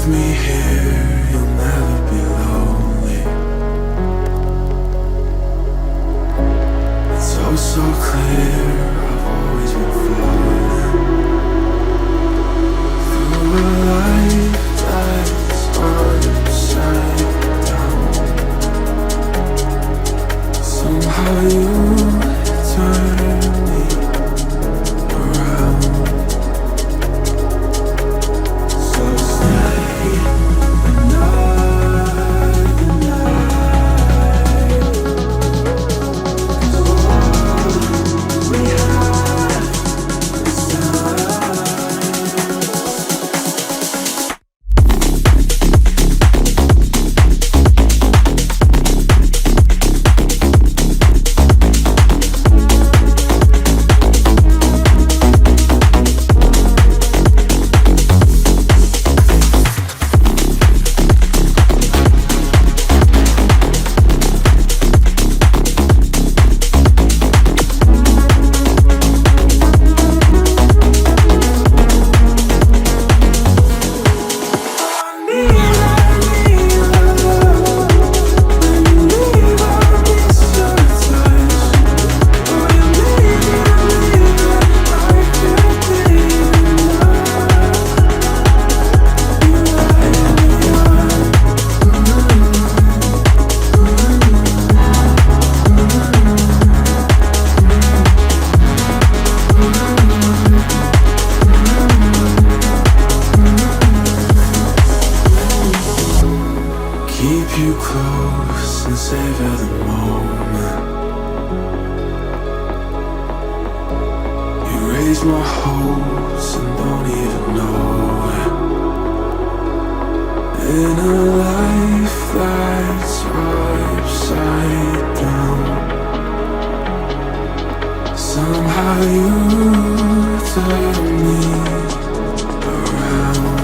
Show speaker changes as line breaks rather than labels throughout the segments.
me here, you'll never be lonely. It's oh so clear, I've always been falling through a life that's upside down. Somehow you turn me around. So stay another night, 'cause all we have is time. Keep you close and savor the moment. You raise my hopes and don't even know it. In a life that's upside down, somehow you turn me around.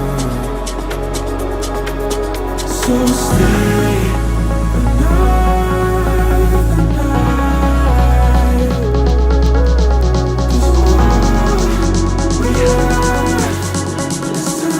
So stay another night, 'cause all we have is time.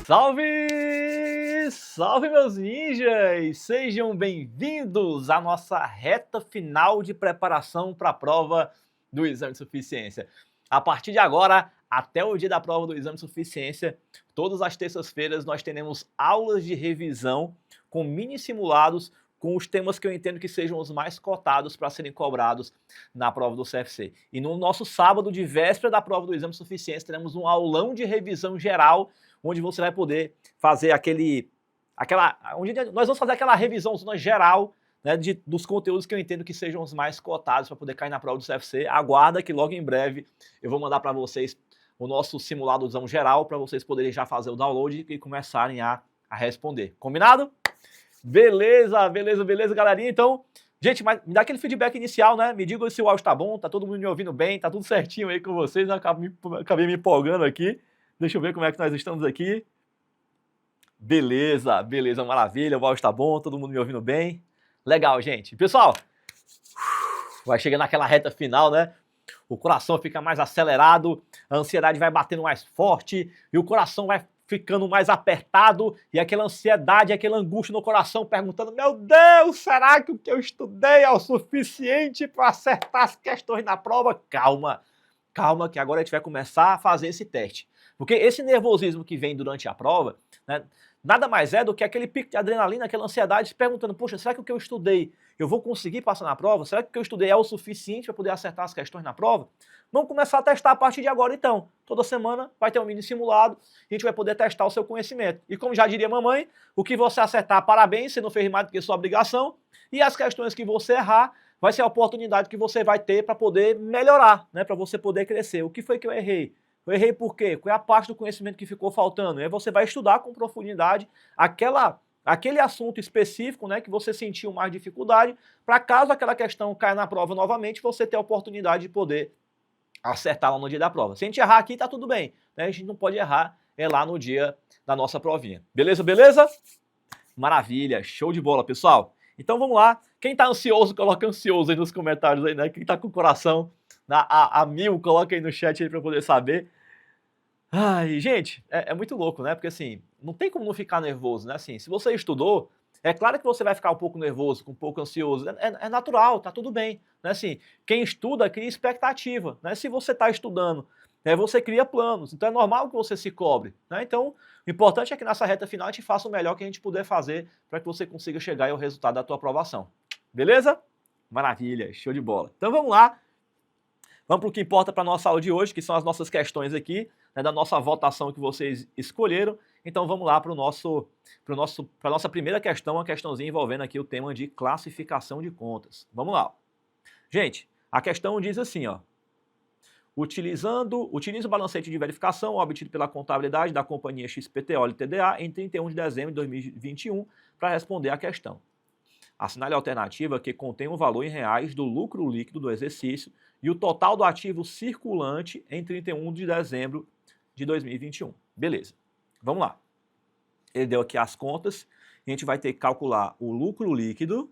Salve! Salve, meus ninjas! Sejam bem-vindos à nossa reta final de preparação para a prova do Exame de Suficiência. A partir de agora, até o dia da prova do Exame de Suficiência, todas as terças-feiras nós teremos aulas de revisão com mini simulados com os temas que eu entendo que sejam os mais cotados para serem cobrados na prova do CFC. E no nosso sábado de véspera da prova do Exame de Suficiência, teremos um aulão de revisão geral, onde você vai poder fazer onde nós vamos fazer aquela revisão geral, né, dos conteúdos que eu entendo que sejam os mais cotados para poder cair na prova do CFC. Aguarda que logo em breve eu vou mandar para vocês o nosso simuladozão geral, para vocês poderem já fazer o download e começarem a responder. Combinado? Beleza, beleza, beleza, galerinha. Então, gente, mas me dá aquele feedback inicial, né? Me diga se o áudio tá bom, tá todo mundo me ouvindo bem, tá tudo certinho aí com vocês. Eu acabei me empolgando aqui. Deixa eu ver como é que nós estamos aqui. Beleza, beleza, maravilha. O áudio tá bom, todo mundo me ouvindo bem. Legal, gente. Pessoal, vai chegando naquela reta final, né? O coração fica mais acelerado, a ansiedade vai batendo mais forte e o coração vai ficando mais apertado e aquela ansiedade, aquela angústia no coração perguntando: meu Deus, será que o que eu estudei é o suficiente para acertar as questões na prova? Calma, calma que agora a gente vai começar a fazer esse teste. Porque esse nervosismo que vem durante a prova, né, nada mais é do que aquele pico de adrenalina, aquela ansiedade, se perguntando, poxa, será que o que eu estudei, eu vou conseguir passar na prova? Será que o que eu estudei é o suficiente para poder acertar as questões na prova? Vamos começar a testar a partir de agora, então. Toda semana vai ter um mini simulado e a gente vai poder testar o seu conhecimento. E como já diria mamãe, o que você acertar, parabéns, você não fez mais do que sua obrigação. E as questões que você errar, vai ser a oportunidade que você vai ter para poder melhorar, né? Para você poder crescer. O que foi que eu errei? Eu errei por quê? Qual é a parte do conhecimento que ficou faltando? E aí você vai estudar com profundidade aquele assunto específico, né, que você sentiu mais dificuldade, para caso aquela questão caia na prova novamente, você ter a oportunidade de poder acertar lá no dia da prova. Se a gente errar aqui, tá tudo bem, né? A gente não pode errar lá no dia da nossa provinha. Beleza, beleza? Maravilha, show de bola, pessoal. Então vamos lá. Quem tá ansioso, coloca ansioso aí nos comentários aí, né? Quem tá com o coração a mil, coloca aí no chat aí para poder saber. Ai, gente, é muito louco, né? Porque assim, não tem como não ficar nervoso, né? Assim, se você estudou, é claro que você vai ficar um pouco nervoso, um pouco ansioso. É natural, tá tudo bem. Né? Assim, quem estuda cria expectativa. Né? Se você está estudando, você cria planos. Então é normal que você se cobre. Né? Então, o importante é que nessa reta final a gente faça o melhor que a gente puder fazer para que você consiga chegar ao resultado da tua aprovação. Beleza? Maravilha, show de bola. Então vamos lá. Vamos para o que importa para a nossa aula de hoje, que são as nossas questões aqui, né, da nossa votação que vocês escolheram. Então vamos lá para a nossa primeira questão, uma questãozinha envolvendo aqui o tema de classificação de contas. Vamos lá. Gente, a questão diz assim, ó. Utilize o balancete de verificação obtido pela contabilidade da companhia XPTO LTDA em 31 de dezembro de 2021 para responder à questão. Assinale a alternativa que contém o valor em reais do lucro líquido do exercício e o total do ativo circulante em 31 de dezembro de 2021. Beleza, vamos lá. Ele deu aqui as contas, a gente vai ter que calcular o lucro líquido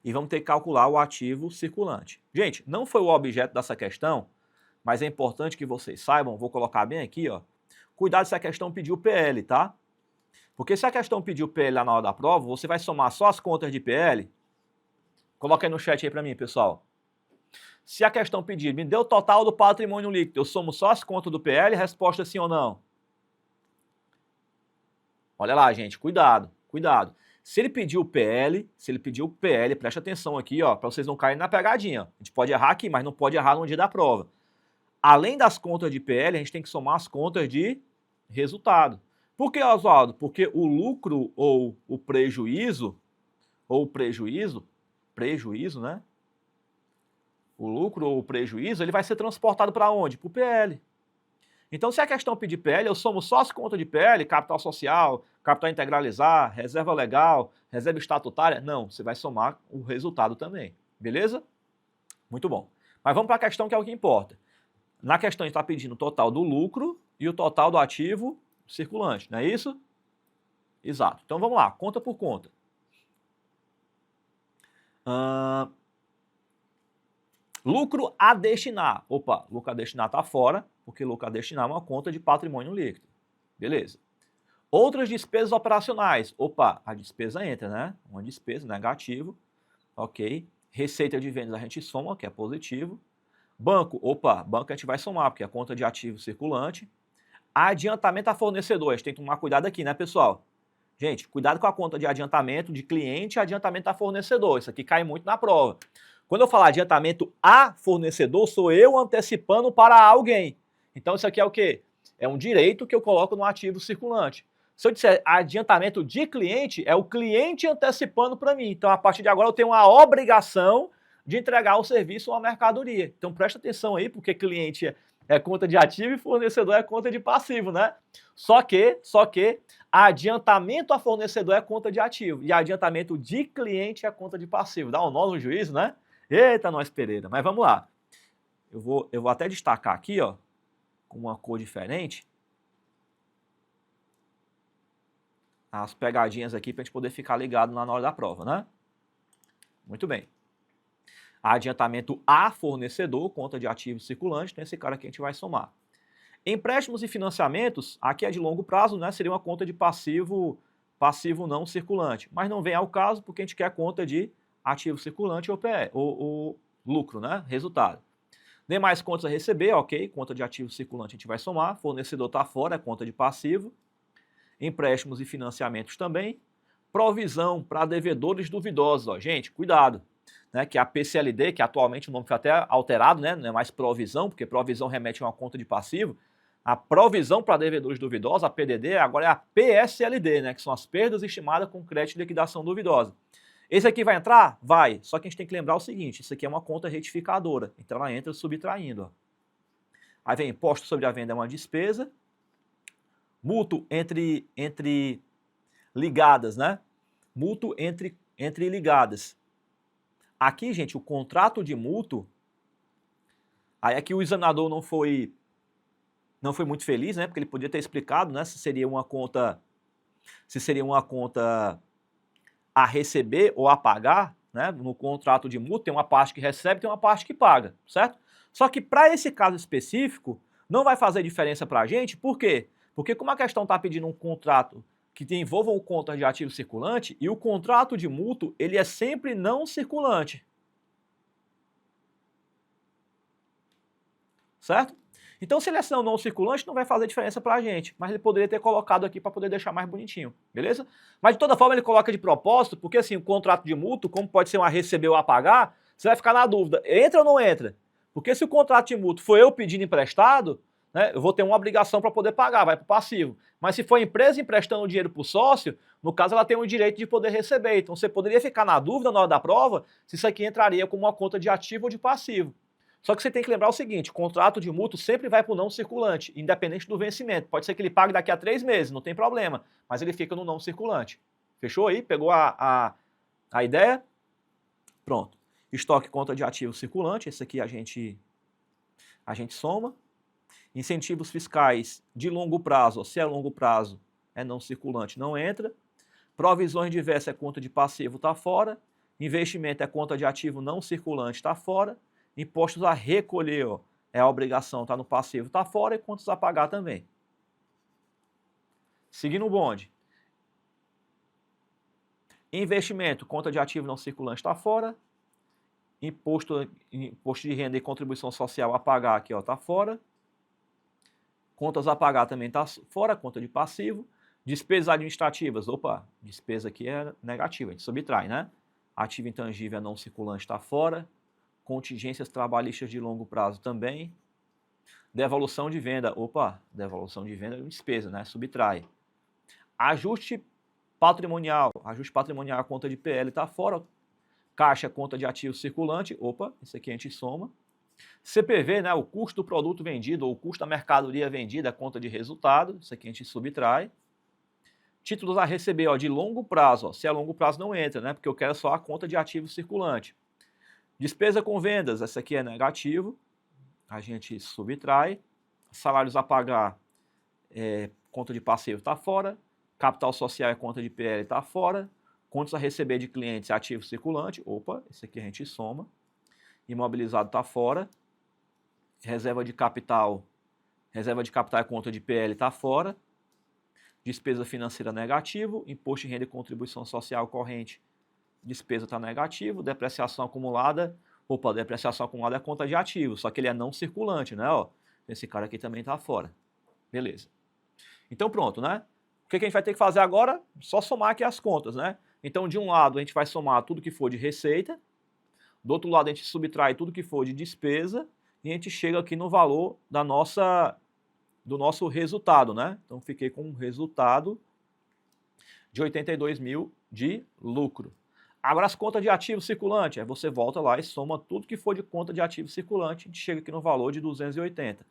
e vamos ter que calcular o ativo circulante. Gente, não foi o objeto dessa questão, mas é importante que vocês saibam, vou colocar bem aqui, ó. Cuidado se a questão pedir o PL, tá? Porque se a questão pedir o PL lá na hora da prova, você vai somar só as contas de PL. Coloca aí no chat aí para mim, pessoal. Se a questão pedir, me dê o total do patrimônio líquido, eu somo só as contas do PL, resposta sim ou não? Olha lá, gente, cuidado, cuidado. Se ele pedir o PL, preste atenção aqui, ó, para vocês não caírem na pegadinha. A gente pode errar aqui, mas não pode errar no dia da prova. Além das contas de PL, a gente tem que somar as contas de resultado. Por que, Oswaldo? Porque o lucro ou o prejuízo, né? O lucro ou o prejuízo, ele vai ser transportado para onde? Para o PL. Então, se a questão pedir PL, eu somo só as contas de PL, capital social, capital integralizar, reserva legal, reserva estatutária. Não, você vai somar o resultado também. Beleza? Muito bom. Mas vamos para a questão que é o que importa. Na questão, a gente está pedindo o total do lucro e o total do ativo circulante, não é isso? Exato. Então vamos lá, conta por conta. Lucro a destinar. Opa, lucro a destinar está fora, porque lucro a destinar é uma conta de patrimônio líquido. Beleza. Outras despesas operacionais. Opa, a despesa entra, né? Uma despesa, negativo. Ok. Receita de vendas a gente soma, que é positivo. Banco, opa, banco a gente vai somar, porque é a conta de ativo circulante. Adiantamento a fornecedor, a gente tem que tomar cuidado aqui, né, pessoal? Gente, cuidado com a conta de adiantamento de cliente e adiantamento a fornecedor. Isso aqui cai muito na prova. Quando eu falar adiantamento a fornecedor, sou eu antecipando para alguém. Então isso aqui é o quê? É um direito que eu coloco no ativo circulante. Se eu disser adiantamento de cliente, é o cliente antecipando para mim. Então, a partir de agora, eu tenho a obrigação de entregar o serviço ou a mercadoria. Então, presta atenção aí, porque cliente é conta de ativo e fornecedor é conta de passivo, né? Só que adiantamento a fornecedor é conta de ativo e adiantamento de cliente é conta de passivo. Dá um nó no juízo, né? Eita, nós Pereira. Mas vamos lá. Eu vou até destacar aqui, ó, com uma cor diferente, as pegadinhas aqui para a gente poder ficar ligado na hora da prova, né? Muito bem. Adiantamento a fornecedor, conta de ativo circulante, então esse cara aqui a gente vai somar. Empréstimos e financiamentos, aqui é de longo prazo, né? Seria uma conta de passivo não circulante. Mas não vem ao caso porque a gente quer a conta de ativo circulante ou lucro, né? Resultado. Demais contas a receber, ok, conta de ativo circulante a gente vai somar, fornecedor está fora, é conta de passivo. empréstimos e financiamentos também, provisão para devedores duvidosos. Ó, gente, cuidado, né, que a PCLD, que atualmente o nome foi até alterado, né, não é mais provisão, porque provisão remete a uma conta de passivo, a provisão para devedores duvidosos, a PDD, agora é a PSLD, né, que são as perdas estimadas com crédito de liquidação duvidosa. Esse aqui vai entrar? Vai, só que a gente tem que lembrar o seguinte, isso aqui é uma conta retificadora, então ela entra subtraindo. Ó. Aí vem imposto sobre a venda é uma despesa, mútuo entre ligadas, né? Mútuo entre ligadas. Aqui, gente, o contrato de mútuo, aí aqui o examinador não foi muito feliz, né? Porque ele podia ter explicado, né? Se seria uma conta a receber ou a pagar, né? No contrato de mútuo tem uma parte que recebe, tem uma parte que paga, certo? Só que para esse caso específico, não vai fazer diferença para a gente, por quê? Porque como a questão está pedindo um contrato que envolva o conta de ativo circulante, e o contrato de mútuo, ele é sempre não circulante. Certo? Então, se ele é não circulante, não vai fazer diferença para a gente, mas ele poderia ter colocado aqui para poder deixar mais bonitinho, beleza? Mas de toda forma ele coloca de propósito, porque assim, o contrato de mútuo, como pode ser um a receber ou a pagar, você vai ficar na dúvida, entra ou não entra? Porque se o contrato de mútuo for eu pedindo emprestado, né, eu vou ter uma obrigação para poder pagar, vai para o passivo. Mas se for a empresa emprestando dinheiro para o sócio, no caso ela tem o direito de poder receber. Então você poderia ficar na dúvida na hora da prova se isso aqui entraria como uma conta de ativo ou de passivo. Só que você tem que lembrar o seguinte, contrato de mútuo sempre vai para o não circulante, independente do vencimento. Pode ser que ele pague daqui a 3 meses, não tem problema, mas ele fica no não circulante. Fechou aí? Pegou a ideia? Pronto. Estoque conta de ativo circulante, esse aqui a gente soma. Incentivos fiscais de longo prazo, se é longo prazo, é não circulante, não entra. Provisões diversas é conta de passivo, está fora. Investimento é conta de ativo não circulante, está fora. Impostos a recolher, ó, é a obrigação, está no passivo, está fora. E contas a pagar também. Seguindo o bonde. Investimento, conta de ativo não circulante, está fora. Imposto de renda e contribuição social a pagar aqui, está fora. Contas a pagar também está fora, conta de passivo. Despesas administrativas, opa, despesa aqui é negativa, a gente subtrai, né? Ativo intangível não circulante está fora. Contingências trabalhistas de longo prazo também. Devolução de venda, opa, devolução de venda é despesa, né? Subtrai. Ajuste patrimonial, a conta de PL está fora. Caixa, conta de ativo circulante, opa, isso aqui a gente soma. CPV, né, o custo do produto vendido ou o custo da mercadoria vendida, a conta de resultado, isso aqui a gente subtrai. Títulos a receber, ó, de longo prazo, ó, se é longo prazo não entra, né, porque eu quero só a conta de ativo circulante. Despesa com vendas, essa aqui é negativo, a gente subtrai. Salários a pagar, conta de passivo está fora. Capital social é conta de PL, está fora. Contas a receber de clientes, ativo circulante, opa, esse aqui a gente soma. Imobilizado está fora. Reserva de capital é conta de PL, está fora. Despesa financeira negativo. Imposto de renda e contribuição social corrente, despesa está negativo. Depreciação acumulada, opa, depreciação acumulada é conta de ativo, só que ele é não circulante, né? Ó, esse cara aqui também está fora. Beleza. Então pronto, né? O que a gente vai ter que fazer agora? Só somar aqui as contas, né? Então de um lado a gente vai somar tudo que for de receita. Do outro lado, a gente subtrai tudo que for de despesa e a gente chega aqui no valor do nosso resultado, né? Então, fiquei com um resultado de 82 mil de lucro. Agora, as contas de ativo circulante, aí você volta lá e soma tudo que for de conta de ativo circulante, a gente chega aqui no valor de 280.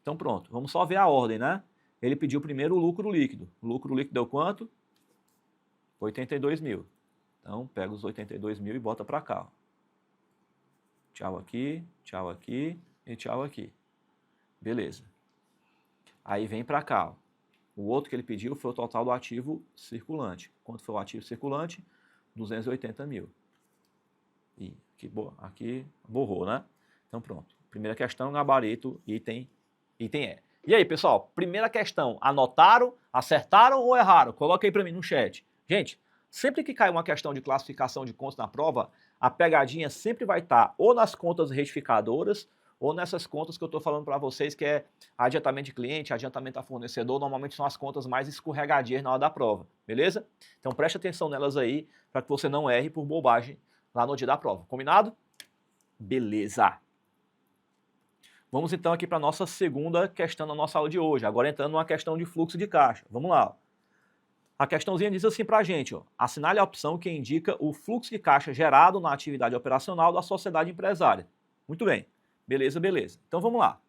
Então, pronto, vamos só ver a ordem, né? Ele pediu primeiro o lucro líquido. O lucro líquido deu quanto? 82 mil. Então, pega os 82 mil e bota para cá, ó. Tchau aqui e tchau aqui. Beleza. Aí vem para cá, ó. O outro que ele pediu foi o total do ativo circulante. Quanto foi o ativo circulante? 280 mil. E aqui borrou, né? Então pronto. Primeira questão, gabarito, item E. E aí, pessoal? Primeira questão. Anotaram, acertaram ou erraram? Coloca aí para mim no chat. Gente, sempre que cai uma questão de classificação de contas na prova, a pegadinha sempre vai estar ou nas contas retificadoras ou nessas contas que eu estou falando para vocês, que é adiantamento de cliente, adiantamento a fornecedor, normalmente são as contas mais escorregadias na hora da prova, beleza? Então preste atenção nelas aí, para que você não erre por bobagem lá no dia da prova, combinado? Beleza! Vamos então aqui para a nossa segunda questão da nossa aula de hoje, agora entrando numa questão de fluxo de caixa, vamos lá. A questãozinha diz assim para a gente, ó, assinale a opção que indica o fluxo de caixa gerado na atividade operacional da sociedade empresária. Muito bem, beleza, beleza. Então vamos lá.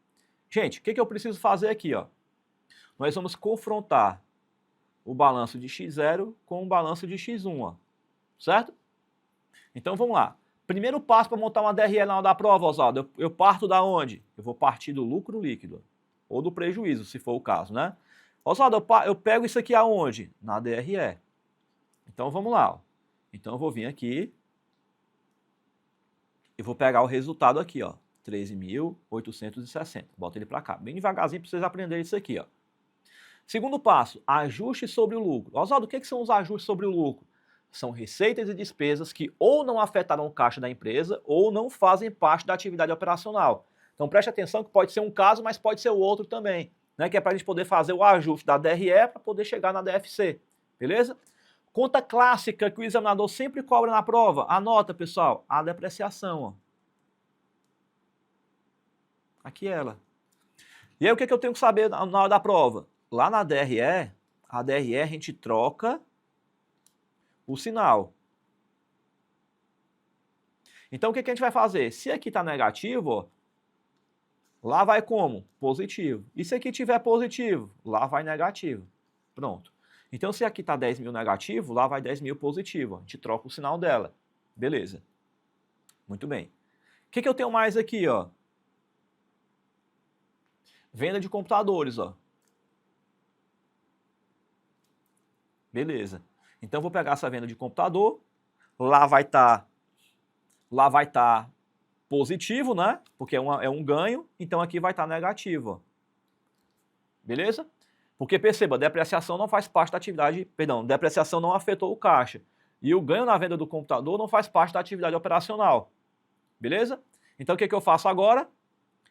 Gente, o que eu preciso fazer aqui? Ó? Nós vamos confrontar o balanço de X0 com o balanço de X1, ó, certo? Então vamos lá. Primeiro passo para montar uma DRE na hora da prova, Oswaldo, eu parto da onde? Eu vou partir do lucro líquido, ou do prejuízo, se for o caso, né? Oswaldo, eu pego isso aqui aonde? Na DRE. Então vamos lá. Ó. Então eu vou vir aqui e vou pegar o resultado aqui, ó, 13.860. Bota ele para cá, bem devagarzinho para vocês aprenderem isso aqui, ó. Segundo passo, ajuste sobre o lucro. Oswaldo, o que são os ajustes sobre o lucro? São receitas e despesas que ou não afetaram o caixa da empresa ou não fazem parte da atividade operacional. Então preste atenção que pode ser um caso, mas pode ser o outro também. Né, que é para a gente poder fazer o ajuste da DRE para poder chegar na DFC, beleza? Conta clássica que o examinador sempre cobra na prova, anota, pessoal, a depreciação, ó. Aqui ela. E aí o que eu tenho que saber na hora da prova? Lá na DRE, a DRE a gente troca o sinal. Então o que a gente vai fazer? Se aqui está negativo, ó, lá vai como? Positivo. E se aqui tiver positivo? Lá vai negativo. Pronto. Então, se aqui está 10 mil negativo, lá vai 10 mil positivo. A gente troca o sinal dela. Beleza. Muito bem. O que eu tenho mais aqui, ó? Venda de computadores, ó. Beleza. Então, eu vou pegar essa venda de computador. Lá vai estar positivo, né? Porque é um ganho, então aqui vai estar negativo. Ó. Beleza? Porque perceba, depreciação não faz parte da atividade, perdão, depreciação não afetou o caixa. E o ganho na venda do computador não faz parte da atividade operacional. Beleza? Então o que eu faço agora?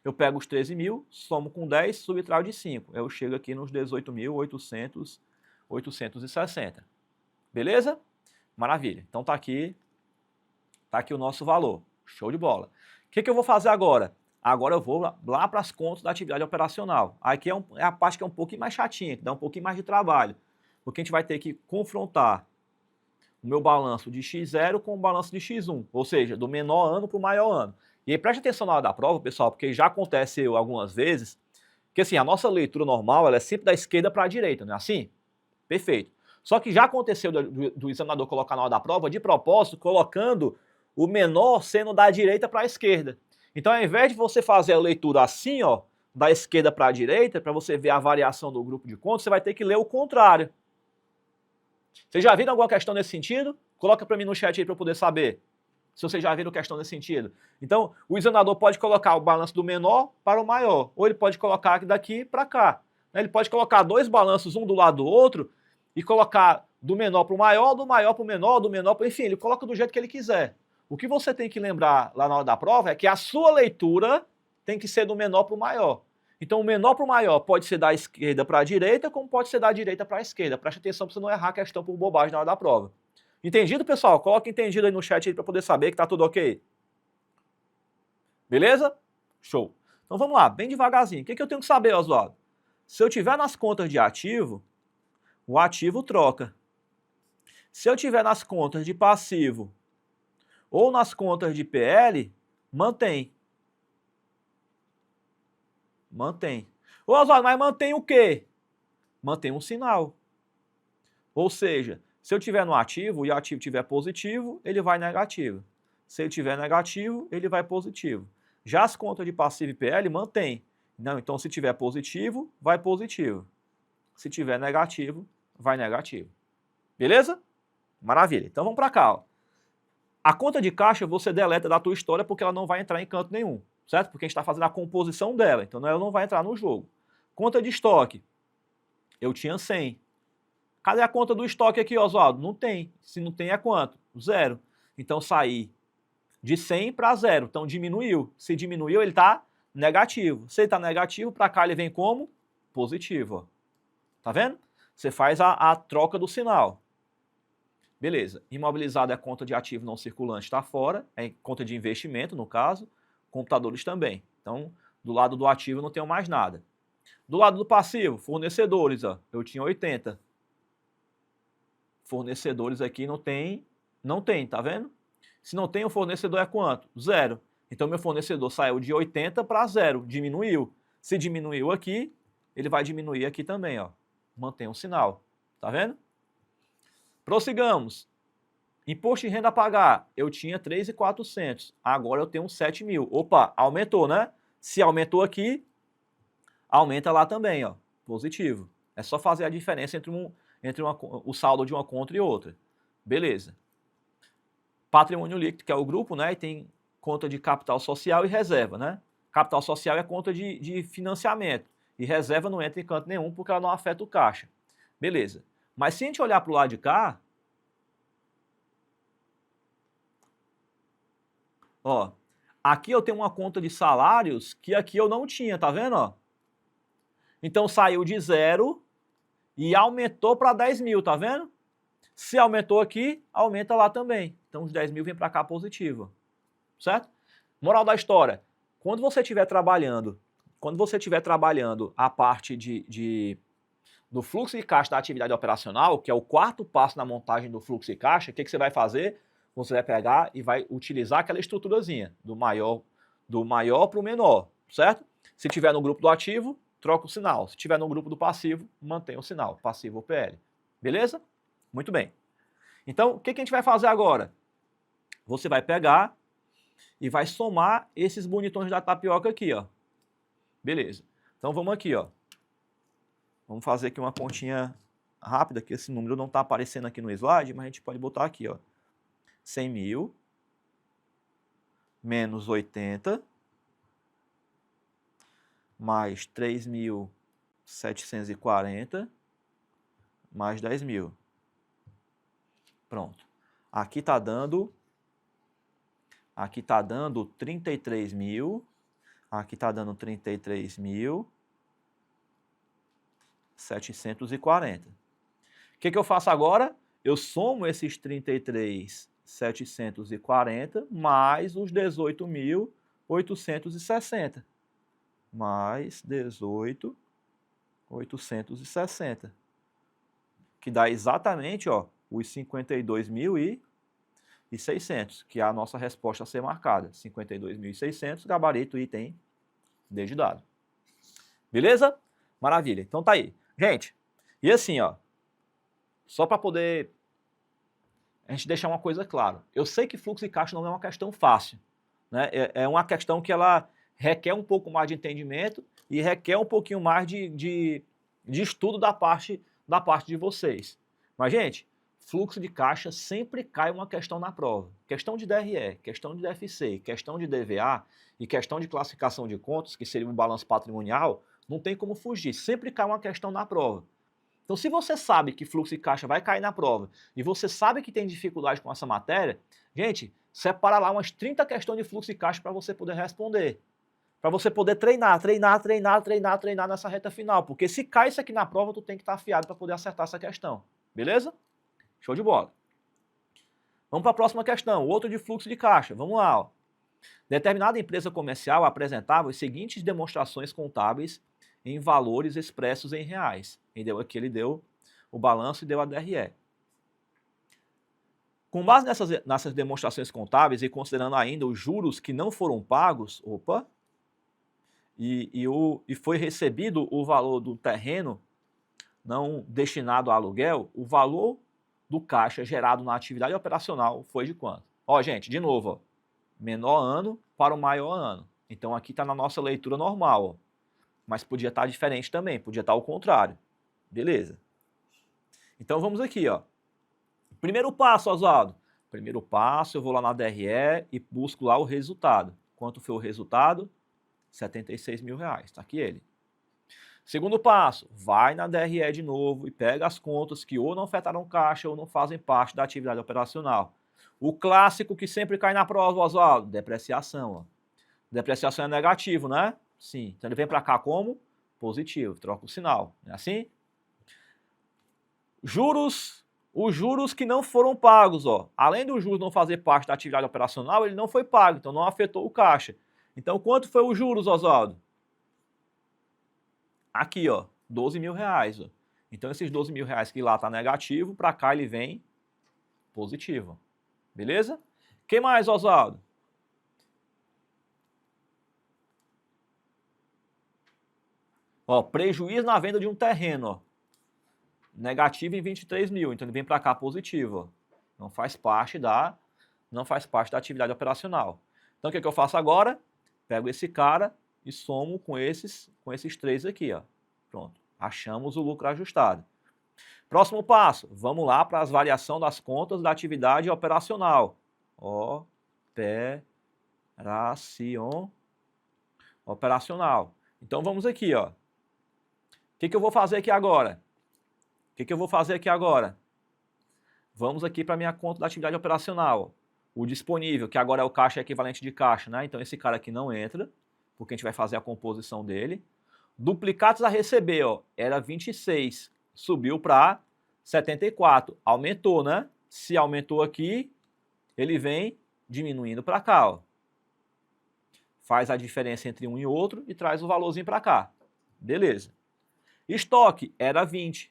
Eu pego os 13 mil, somo com 10, subtraio de 5. Eu chego aqui nos 18.860. Beleza? Maravilha. Então tá aqui o nosso valor. Show de bola. O que eu vou fazer agora? Agora eu vou lá para as contas da atividade operacional. Aqui é a parte que é um pouquinho mais chatinha, que dá um pouquinho mais de trabalho. Porque a gente vai ter que confrontar o meu balanço de X0 com o balanço de X1. Ou seja, do menor ano para o maior ano. E aí preste atenção na hora da prova, pessoal, porque já aconteceu algumas vezes que assim, a nossa leitura normal ela é sempre da esquerda para a direita, não é assim? Perfeito. Só que já aconteceu do examinador colocar na hora da prova, de propósito, colocando o menor sendo da direita para a esquerda. Então, ao invés de você fazer a leitura assim, ó, da esquerda para a direita, para você ver a variação do grupo de contas, você vai ter que ler o contrário. Vocês já viram alguma questão nesse sentido? Coloca para mim no chat aí para eu poder saber se vocês já viram questão nesse sentido. Então, o examinador pode colocar o balanço do menor para o maior, ou ele pode colocar daqui para cá. Ele pode colocar dois balanços, um do lado do outro, e colocar do menor para o maior, do maior para o menor, do menor para... Enfim, ele coloca do jeito que ele quiser. O que você tem que lembrar lá na hora da prova é que a sua leitura tem que ser do menor para o maior. Então, o menor para o maior pode ser da esquerda para a direita, como pode ser da direita para a esquerda. Preste atenção para você não errar a questão por bobagem na hora da prova. Entendido, pessoal? Coloca entendido aí no chat para poder saber que está tudo ok. Beleza? Show. Então, vamos lá, bem devagarzinho. O que eu tenho que saber, Oswaldo? Se eu tiver nas contas de ativo, o ativo troca. Se eu tiver nas contas de passivo ou nas contas de PL, mantém. Mantém. Ô, Oswaldo, mas mantém o quê? Mantém um sinal. Ou seja, se eu tiver no ativo e o ativo tiver positivo, ele vai negativo. Se ele tiver negativo, ele vai positivo. Já as contas de passivo e PL mantém. Não, então se tiver positivo, vai positivo. Se tiver negativo, vai negativo. Beleza? Maravilha. Então vamos para cá. Ó. A conta de caixa você deleta da tua história porque ela não vai entrar em canto nenhum. Certo? Porque a gente está fazendo a composição dela. Então ela não vai entrar no jogo. Conta de estoque. Eu tinha 100. Cadê a conta do estoque aqui, Oswaldo? Não tem. Se não tem é quanto? 0. Então saí de 100 para 0. Então diminuiu. Se diminuiu, ele está negativo. Se ele está negativo, para cá ele vem como? Positivo. Ó. Tá vendo? Você faz a troca do sinal. Beleza. Imobilizado é conta de ativo não circulante, está fora. É conta de investimento, no caso. Computadores também. Então, do lado do ativo eu não tenho mais nada. Do lado do passivo, fornecedores, ó, eu tinha 80. Fornecedores aqui não tem, tá vendo? Se não tem, o fornecedor é quanto? 0. Então, meu fornecedor saiu de 80 para 0, diminuiu. Se diminuiu aqui, ele vai diminuir aqui também, ó. Mantém o sinal, tá vendo? Prossigamos. Imposto de renda a pagar, eu tinha 3.400, agora eu tenho 7.000. Opa, aumentou, né? Se aumentou aqui, aumenta lá também, ó, positivo. É só fazer a diferença entre o saldo de uma conta e outra. Beleza. Patrimônio líquido, que é o grupo, né? E tem conta de capital social e reserva, né? Capital social é conta de financiamento. E reserva não entra em canto nenhum porque ela não afeta o caixa. Beleza. Mas se a gente olhar para o lado de cá, ó, aqui eu tenho uma conta de salários que aqui eu não tinha, tá vendo? Ó? Então saiu de 0 e aumentou para 10.000, tá vendo? Se aumentou aqui, aumenta lá também. Então os 10.000 vem para cá positivo, certo? Moral da história, quando você estiver trabalhando a parte do fluxo de caixa da atividade operacional, que é o quarto passo na montagem do fluxo de caixa, o que você vai fazer? Você vai pegar e vai utilizar aquela estruturazinha, do maior para o menor, certo? Se tiver no grupo do ativo, troca o sinal. Se tiver no grupo do passivo, mantém o sinal, passivo ou PL. Beleza? Muito bem. Então, o que a gente vai fazer agora? Você vai pegar e vai somar esses bonitões da tapioca aqui, ó. Beleza. Então, vamos aqui, ó. Vamos fazer aqui uma continha rápida, que esse número não está aparecendo aqui no slide, mas a gente pode botar aqui, ó. 100.000 menos 80 mais 3.740 mais 10.000. Pronto. Aqui está dando 33.000. Aqui está dando 33.740. O que eu faço agora? Eu somo esses 33.740 mais os 18.860. Mais 18.860. Que dá exatamente, ó, os 52.600, que é a nossa resposta a ser marcada. 52.600, gabarito item D de dado. Beleza? Maravilha. Então tá aí. Gente, e assim, ó, só para poder a gente deixar uma coisa clara. Eu sei que fluxo de caixa não é uma questão fácil, né? É uma questão que ela requer um pouco mais de entendimento e requer um pouquinho mais de estudo da parte de vocês. Mas, gente, fluxo de caixa sempre cai uma questão na prova. Questão de DRE, questão de DFC, questão de DVA e questão de classificação de contas, que seria um balanço patrimonial, não tem como fugir. Sempre cai uma questão na prova. Então, se você sabe que fluxo de caixa vai cair na prova e você sabe que tem dificuldade com essa matéria, gente, separa lá umas 30 questões de fluxo de caixa para você poder responder. Para você poder treinar nessa reta final. Porque se cai isso aqui na prova, tu tem que estar afiado para poder acertar essa questão. Beleza? Show de bola. Vamos para a próxima questão, outro de fluxo de caixa. Vamos lá. Ó. Determinada empresa comercial apresentava as seguintes demonstrações contábeis em valores expressos em reais. Aqui ele deu o balanço e deu a DRE. Com base nessas demonstrações contábeis e considerando ainda os juros que não foram pagos, e foi recebido o valor do terreno não destinado a aluguel, o valor do caixa gerado na atividade operacional foi de quanto? Ó, gente, de novo, ó, menor ano para o maior ano. Então aqui está na nossa leitura normal, ó. Mas podia estar diferente também, podia estar ao contrário. Beleza. Então vamos aqui, ó. Primeiro passo, Oswaldo. Primeiro passo, eu vou lá na DRE e busco lá o resultado. Quanto foi o resultado? R$76.000. Está aqui ele. Segundo passo, vai na DRE de novo e pega as contas que ou não afetaram caixa ou não fazem parte da atividade operacional. O clássico que sempre cai na prova, Oswaldo, depreciação. Ó. Depreciação é negativo, né? Sim. Então ele vem para cá como? Positivo. Troca o sinal. Não é assim? Juros, os juros que não foram pagos, ó. Além do juros não fazer parte da atividade operacional, ele não foi pago, então não afetou o caixa. Então quanto foi os juros, Oswaldo? Aqui, ó, 12 mil reais, ó. Então esses 12 mil reais que lá tá negativo, para cá ele vem positivo. Beleza? O que mais, Oswaldo? Ó, prejuízo na venda de um terreno, ó. Negativo em 23 mil, então ele vem para cá positivo, ó. Não faz parte da atividade operacional. Então o que eu faço agora? Pego esse cara e somo com esses três aqui, ó. Pronto, achamos o lucro ajustado. Próximo passo, vamos lá para as variações das contas da atividade operacional. Operacional. Então vamos aqui, ó. O que eu vou fazer aqui agora? Vamos aqui para a minha conta da atividade operacional. O disponível, que agora é o caixa equivalente de caixa, né? Então esse cara aqui não entra, porque a gente vai fazer a composição dele. Duplicados a receber, ó, era 26, subiu para 74, aumentou, né? Se aumentou aqui, ele vem diminuindo para cá, ó. Faz a diferença entre um e outro e traz o valorzinho para cá. Beleza. Estoque era 20,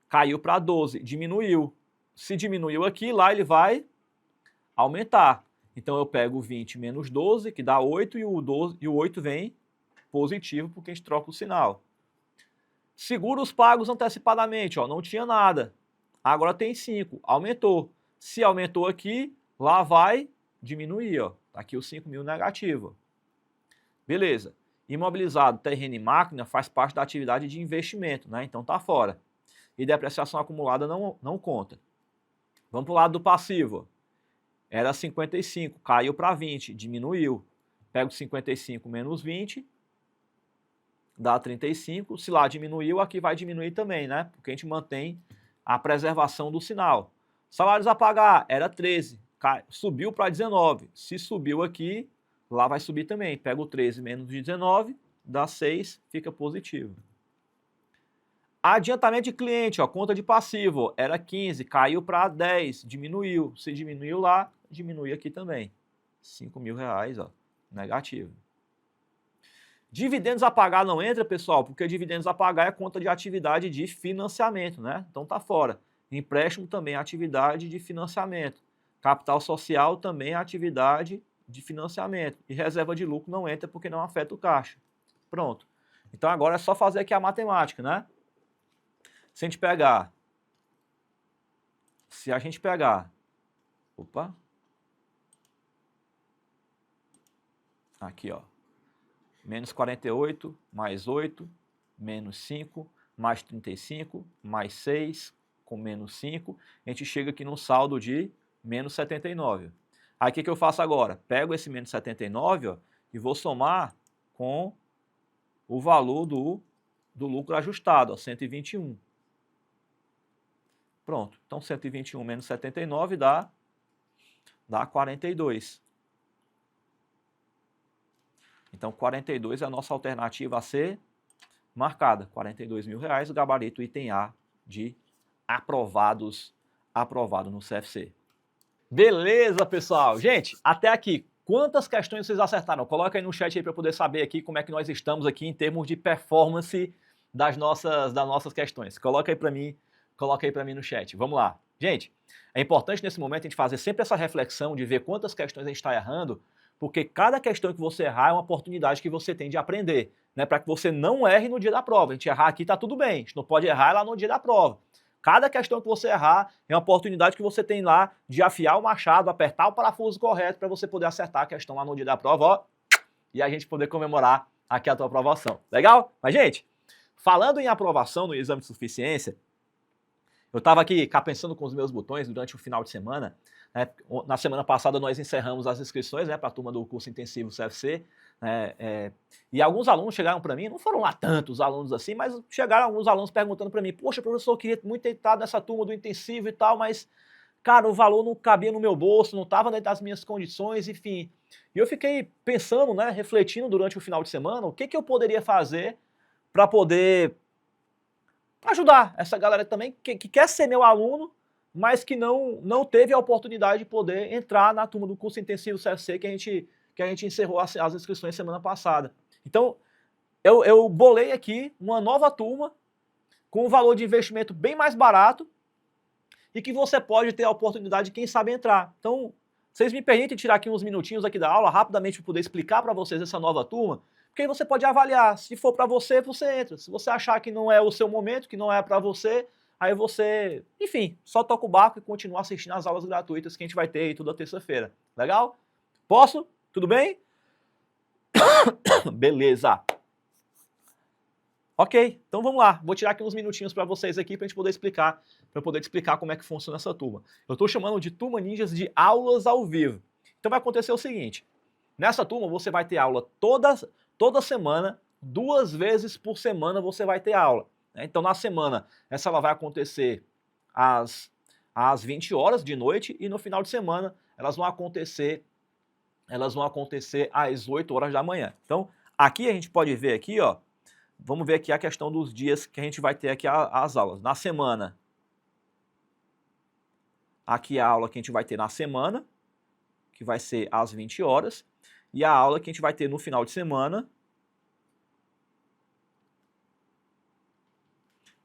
caiu para 12, diminuiu. Se diminuiu aqui, lá ele vai aumentar. Então eu pego 20 menos 12, que dá 8, e o 8 vem positivo, porque a gente troca o sinal. Seguros pagos antecipadamente, ó, não tinha nada. Agora tem 5, aumentou. Se aumentou aqui, lá vai diminuir, ó. Tá aqui o 5 mil negativo. Beleza. Imobilizado, terreno e máquina faz parte da atividade de investimento, né? Então tá fora. E depreciação acumulada não conta. Vamos para o lado do passivo. Era 55, caiu para 20, diminuiu. Pego 55 menos 20, dá 35. Se lá diminuiu, aqui vai diminuir também, né? Porque a gente mantém a preservação do sinal. Salários a pagar era 13, subiu para 19. Se subiu aqui, lá vai subir também. Pega o 13 menos 19, dá 6, fica positivo. Adiantamento de cliente, ó, conta de passivo, era 15, caiu para 10, diminuiu. Se diminuiu lá, diminui aqui também. 5 mil reais, ó, negativo. Dividendos a pagar não entra, pessoal, porque dividendos a pagar é conta de atividade de financiamento, né? Então tá fora. Empréstimo também é atividade de financiamento. Capital social também é atividade de financiamento. E reserva de lucro não entra porque não afeta o caixa. Pronto. Então agora é só fazer aqui a matemática, né? Se a gente pegar, opa, aqui, ó, menos 48, mais 8, menos 5, mais 35, mais 6, com menos 5, a gente chega aqui num saldo de menos 79. Aí o que eu faço agora? Pego esse menos 79, ó, e vou somar com o valor do lucro ajustado, ó, 121. Pronto, então 121 menos 79 dá 42. Então 42 é a nossa alternativa a ser marcada. 42 mil reais, o gabarito item A de aprovado no CFC. Beleza, pessoal? Gente, até aqui, quantas questões vocês acertaram? Coloca aí no chat aí para eu poder saber aqui como é que nós estamos aqui em termos de performance das nossas questões. Coloca aí para mim no chat. Vamos lá. Gente, é importante nesse momento a gente fazer sempre essa reflexão de ver quantas questões a gente está errando, porque cada questão que você errar é uma oportunidade que você tem de aprender, né? Para que você não erre no dia da prova. A gente errar aqui está tudo bem, a gente não pode errar lá no dia da prova. Cada questão que você errar é uma oportunidade que você tem lá de afiar o machado, apertar o parafuso correto para você poder acertar a questão lá no dia da prova, ó, e a gente poder comemorar aqui a tua aprovação. Legal? Mas, gente, falando em aprovação no exame de suficiência, eu estava aqui pensando com os meus botões durante o final de semana, né? Na semana passada nós encerramos as inscrições, né, para a turma do curso intensivo CFC, né, e alguns alunos chegaram para mim, não foram lá tantos alunos assim, mas chegaram alguns alunos perguntando para mim, poxa, professor, eu queria muito ter entrado nessa turma do intensivo e tal, mas cara, o valor não cabia no meu bolso, não estava dentro das minhas condições, enfim. E eu fiquei pensando, né, refletindo durante o final de semana, o que que eu poderia fazer para poder ajudar essa galera também que quer ser meu aluno, mas que não teve a oportunidade de poder entrar na turma do curso intensivo CFC que a gente encerrou as inscrições semana passada. Então, eu bolei aqui uma nova turma com um valor de investimento bem mais barato e que você pode ter a oportunidade de, quem sabe, entrar. Então, vocês me permitem tirar aqui uns minutinhos aqui da aula, rapidamente, para poder explicar para vocês essa nova turma, porque aí você pode avaliar. Se for para você, você entra. Se você achar que não é o seu momento, que não é para você, aí você, enfim, só toca o barco e continua assistindo as aulas gratuitas que a gente vai ter aí toda terça-feira. Legal? Posso? Tudo bem? Beleza. Ok, então vamos lá. Vou tirar aqui uns minutinhos para vocês aqui para a gente poder explicar, para eu poder te explicar como é que funciona essa turma. Eu estou chamando de Turma Ninjas de aulas ao vivo. Então vai acontecer o seguinte: nessa turma você vai ter aula toda semana, 2 vezes por semana você vai ter aula. Né? Então na semana essa ela vai acontecer às 20 horas de noite e no final de semana elas vão acontecer às 8 horas da manhã. Então aqui a gente pode ver aqui, ó. Vamos ver aqui a questão dos dias que a gente vai ter aqui as aulas. Na semana, aqui a aula que a gente vai ter na semana, que vai ser às 20 horas, e a aula que a gente vai ter no final de semana,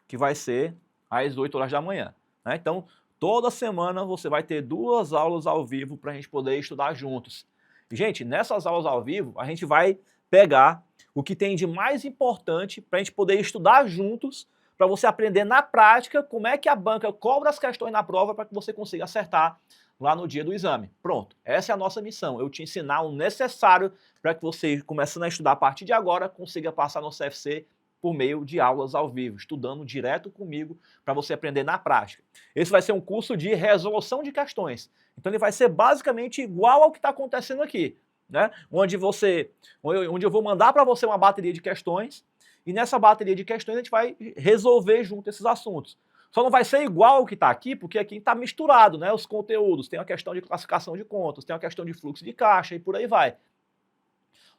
que vai ser às 8 horas da manhã. Né? Então, toda semana você vai ter 2 aulas ao vivo para a gente poder estudar juntos. Gente, nessas aulas ao vivo, a gente vai pegar o que tem de mais importante para a gente poder estudar juntos, para você aprender na prática como é que a banca cobra as questões na prova para que você consiga acertar lá no dia do exame. Pronto, essa é a nossa missão, eu te ensinar o necessário para que você, começando a estudar a partir de agora, consiga passar no CFC por meio de aulas ao vivo, estudando direto comigo para você aprender na prática. Esse vai ser um curso de resolução de questões, então ele vai ser basicamente igual ao que está acontecendo aqui. Né? Onde eu vou mandar para você uma bateria de questões e nessa bateria de questões a gente vai resolver junto esses assuntos. Só não vai ser igual ao que está aqui, porque aqui está misturado, né? Os conteúdos, tem a questão de classificação de contas, tem a questão de fluxo de caixa e por aí vai.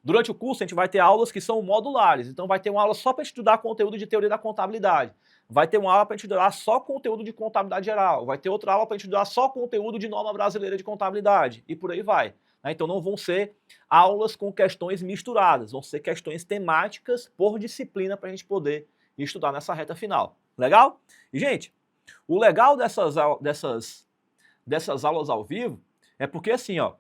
Durante o curso a gente vai ter aulas que são modulares, então vai ter uma aula só para estudar conteúdo de teoria da contabilidade, vai ter uma aula para estudar só conteúdo de contabilidade geral, vai ter outra aula para estudar só conteúdo de norma brasileira de contabilidade e por aí vai. Então não vão ser aulas com questões misturadas, vão ser questões temáticas por disciplina para a gente poder estudar nessa reta final. Legal? E, gente, o legal dessas aulas ao vivo é porque, assim, ó,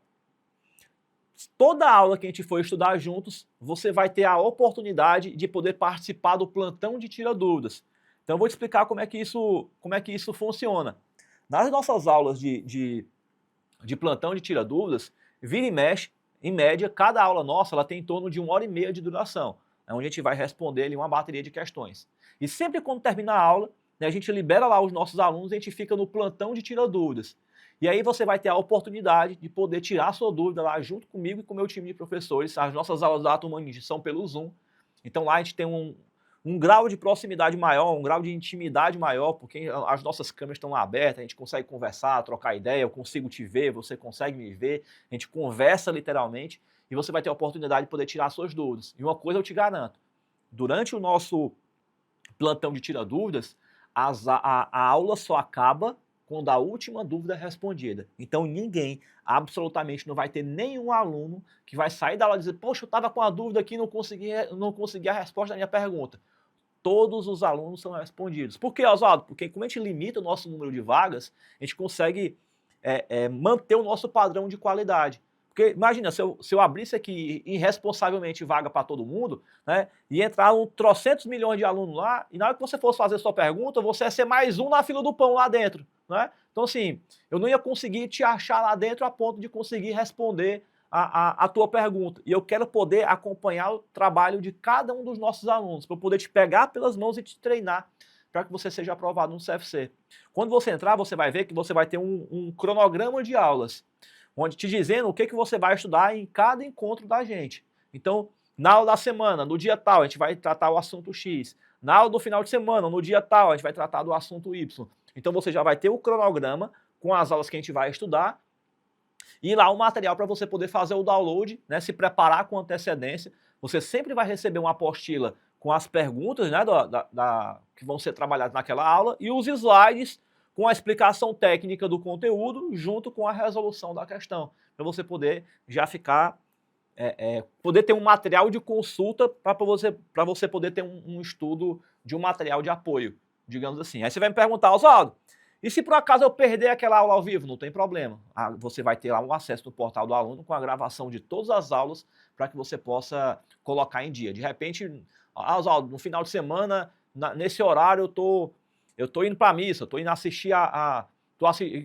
toda aula que a gente for estudar juntos, você vai ter a oportunidade de poder participar do plantão de tira dúvidas. Então eu vou te explicar como é que isso funciona. Nas nossas aulas de plantão de tira dúvidas, vira e mexe, em média, cada aula nossa ela tem em torno de 1h30 de duração, onde a gente vai responder ali uma bateria de questões. E sempre quando termina a aula, né, a gente libera lá os nossos alunos, a gente fica no plantão de tira dúvidas. E aí você vai ter a oportunidade de poder tirar a sua dúvida lá junto comigo e com o meu time de professores. As nossas aulas da Turma Ninja são pelo Zoom. Então lá a gente tem um grau de proximidade maior, um grau de intimidade maior, porque as nossas câmeras estão lá abertas, a gente consegue conversar, trocar ideia, eu consigo te ver, você consegue me ver, a gente conversa literalmente e você vai ter a oportunidade de poder tirar suas dúvidas. E uma coisa eu te garanto, durante o nosso plantão de tira dúvidas, a aula só acaba quando a última dúvida é respondida. Então ninguém, absolutamente não vai ter nenhum aluno que vai sair da aula e dizer, poxa, eu estava com a dúvida aqui e não consegui a resposta da minha pergunta. Todos os alunos são respondidos. Por quê, Oswaldo? Porque como a gente limita o nosso número de vagas, a gente consegue manter o nosso padrão de qualidade. Porque imagina, se eu abrisse aqui irresponsavelmente vaga para todo mundo, né, e entraram 300 milhões de alunos lá, e na hora que você fosse fazer sua pergunta, você ia ser mais um na fila do pão lá dentro. Né? Então, assim, eu não ia conseguir te achar lá dentro a ponto de conseguir responder a tua pergunta. E eu quero poder acompanhar o trabalho de cada um dos nossos alunos, para eu poder te pegar pelas mãos e te treinar para que você seja aprovado no CFC. Quando você entrar, você vai ver que você vai ter um cronograma de aulas, onde te dizendo o que você vai estudar em cada encontro da gente. Então, na aula da semana, no dia tal, a gente vai tratar o assunto X. Na aula do final de semana, no dia tal, a gente vai tratar do assunto Y. Então você já vai ter o cronograma com as aulas que a gente vai estudar, e lá o material para você poder fazer o download, né, se preparar com antecedência. Você sempre vai receber uma apostila com as perguntas, né, que vão ser trabalhadas naquela aula e os slides com a explicação técnica do conteúdo junto com a resolução da questão, para você poder já ficar, poder ter um material de consulta para você poder ter um estudo de um material de apoio, digamos assim. Aí você vai me perguntar, Oswaldo, e se por acaso eu perder aquela aula ao vivo? Não tem problema. Você vai ter lá um acesso no portal do aluno com a gravação de todas as aulas para que você possa colocar em dia. De repente, Oswaldo, no final de semana, nesse horário eu tô indo para a missa, tô indo assistir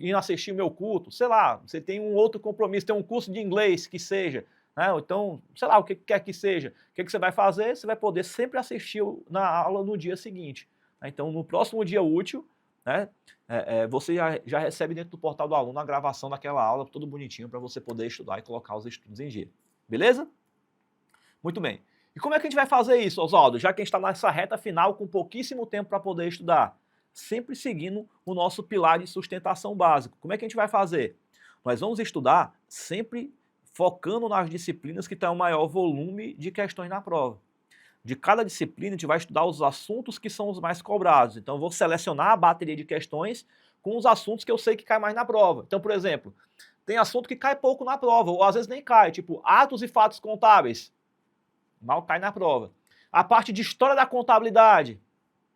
indo assistir o meu culto, sei lá, você tem um outro compromisso, tem um curso de inglês que seja, né? Então, sei lá, o que quer que seja. O que você vai fazer? Você vai poder sempre assistir na aula no dia seguinte. Então, no próximo dia útil, né, você já recebe dentro do portal do aluno a gravação daquela aula, tudo bonitinho, para você poder estudar e colocar os estudos em dia. Beleza? Muito bem. E como é que a gente vai fazer isso, Oswaldo? Já que a gente está nessa reta final com pouquíssimo tempo para poder estudar. Sempre seguindo o nosso pilar de sustentação básico. Como é que a gente vai fazer? Nós vamos estudar sempre focando nas disciplinas que têm o maior volume de questões na prova. De cada disciplina, a gente vai estudar os assuntos que são os mais cobrados. Então, eu vou selecionar a bateria de questões com os assuntos que eu sei que cai mais na prova. Então, por exemplo, tem assunto que cai pouco na prova, ou às vezes nem cai, tipo atos e fatos contábeis. Mal cai na prova. A parte de história da contabilidade,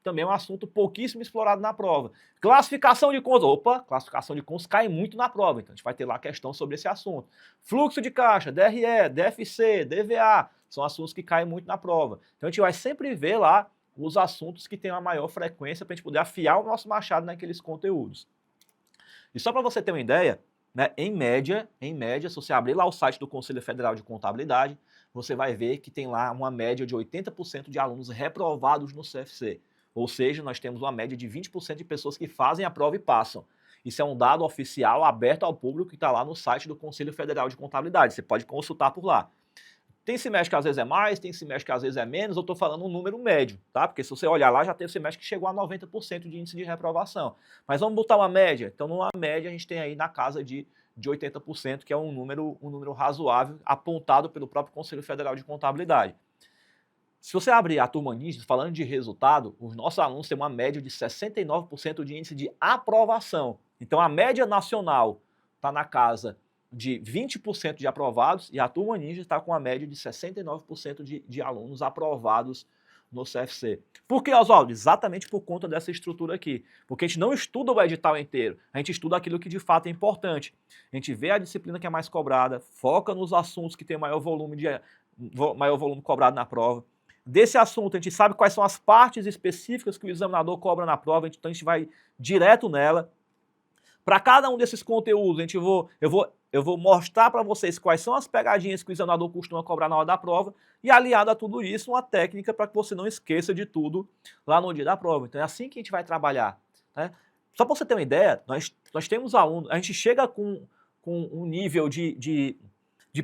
também é um assunto pouquíssimo explorado na prova. Classificação de contas. Opa, classificação de contas cai muito na prova, então a gente vai ter lá questão sobre esse assunto. Fluxo de caixa, DRE, DFC, DVA, são assuntos que caem muito na prova. Então a gente vai sempre ver lá os assuntos que têm a maior frequência para a gente poder afiar o nosso machado naqueles conteúdos. E só para você ter uma ideia, né, em média, se você abrir lá o site do Conselho Federal de Contabilidade, você vai ver que tem lá uma média de 80% de alunos reprovados no CFC. Ou seja, nós temos uma média de 20% de pessoas que fazem a prova e passam. Isso é um dado oficial aberto ao público que está lá no site do Conselho Federal de Contabilidade. Você pode consultar por lá. Tem semestre que às vezes é mais, tem semestre que às vezes é menos, eu estou falando um número médio, tá? Porque se você olhar lá, já tem semestre que chegou a 90% de índice de reprovação. Mas vamos botar uma média. Então, numa média, a gente tem aí na casa de 80%, que é um número razoável, apontado pelo próprio Conselho Federal de Contabilidade. Se você abrir a turma Ninja, falando de resultado, os nossos alunos têm uma média de 69% de índice de aprovação. Então, a média nacional está na casa de 20% de aprovados e a turma Ninja está com a média de 69% de alunos aprovados no CFC. Por que, Oswaldo? Exatamente por conta dessa estrutura aqui. Porque a gente não estuda o edital inteiro, a gente estuda aquilo que de fato é importante. A gente vê a disciplina que é mais cobrada, foca nos assuntos que tem maior volume cobrado na prova. Desse assunto, a gente sabe quais são as partes específicas que o examinador cobra na prova, então a gente vai direto nela. Para cada um desses conteúdos, eu vou mostrar para vocês quais são as pegadinhas que o examinador costuma cobrar na hora da prova e, aliado a tudo isso, uma técnica para que você não esqueça de tudo lá no dia da prova. Então é assim que a gente vai trabalhar, né? Só para você ter uma ideia, nós temos alunos, a gente chega com um nível de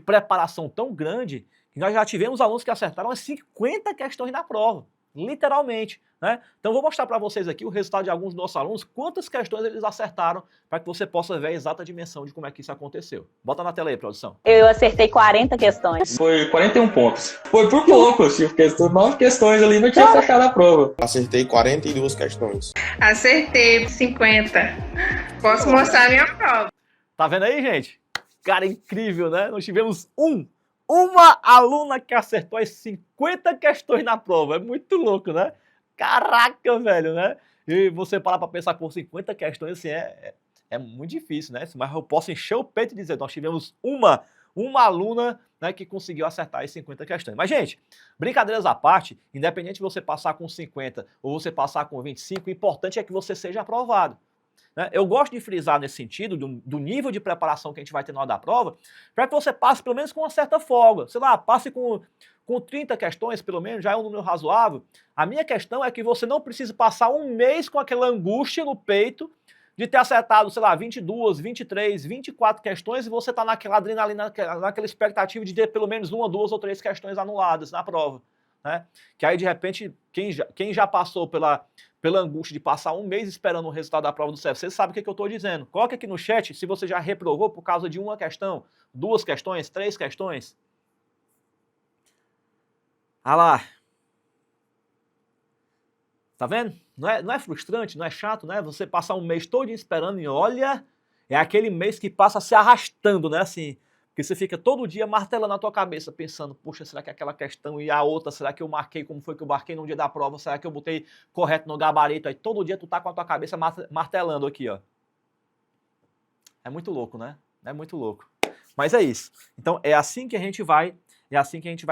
preparação tão grande que nós já tivemos alunos que acertaram as 50 questões na prova, literalmente, né? Então vou mostrar para vocês aqui o resultado de alguns dos nossos alunos, quantas questões eles acertaram, para que você possa ver a exata dimensão de como é que isso aconteceu. Bota na tela aí, produção.
Eu acertei 40 questões.
Foi 41 pontos. Foi por pouco, tipo, 9 questões ali, não tinha fechado a prova.
Acertei 42 questões.
Acertei 50. Posso mostrar a minha prova.
Tá vendo aí, gente? Cara, incrível, né? Nós tivemos uma aluna que acertou as 50 questões na prova. É muito louco, né? Caraca, velho, né? E você parar para pensar por 50 questões, assim, é muito difícil, né? Mas eu posso encher o peito e dizer, nós tivemos uma aluna, né, que conseguiu acertar as 50 questões. Mas, gente, brincadeiras à parte, independente de você passar com 50 ou você passar com 25, o importante é que você seja aprovado. Eu gosto de frisar nesse sentido, do nível de preparação que a gente vai ter na hora da prova, para que você passe pelo menos com uma certa folga. Sei lá, passe com 30 questões, pelo menos, já é um número razoável. A minha questão é que você não precisa passar um mês com aquela angústia no peito de ter acertado, sei lá, 22, 23, 24 questões e você está naquela adrenalina, naquela expectativa de ter pelo menos 1, 2 ou 3 questões anuladas na prova, né? Que aí, de repente, quem já passou pela pela angústia de passar um mês esperando o resultado da prova do CFC, sabe o que eu estou dizendo. Coloque aqui no chat se você já reprovou por causa de uma questão, 2 questões, 3 questões. Ah lá. Tá vendo? Não é frustrante, não é chato, né? Você passar um mês todo esperando e olha, é aquele mês que passa se arrastando, né? Assim, porque você fica todo dia martelando na tua cabeça, pensando, poxa, será que aquela questão e a outra, será que eu marquei como foi que eu marquei no dia da prova? Será que eu botei correto no gabarito? Aí todo dia tu tá com a tua cabeça martelando aqui, ó. É muito louco, né? É muito louco. Mas é isso. Então é assim que a gente vai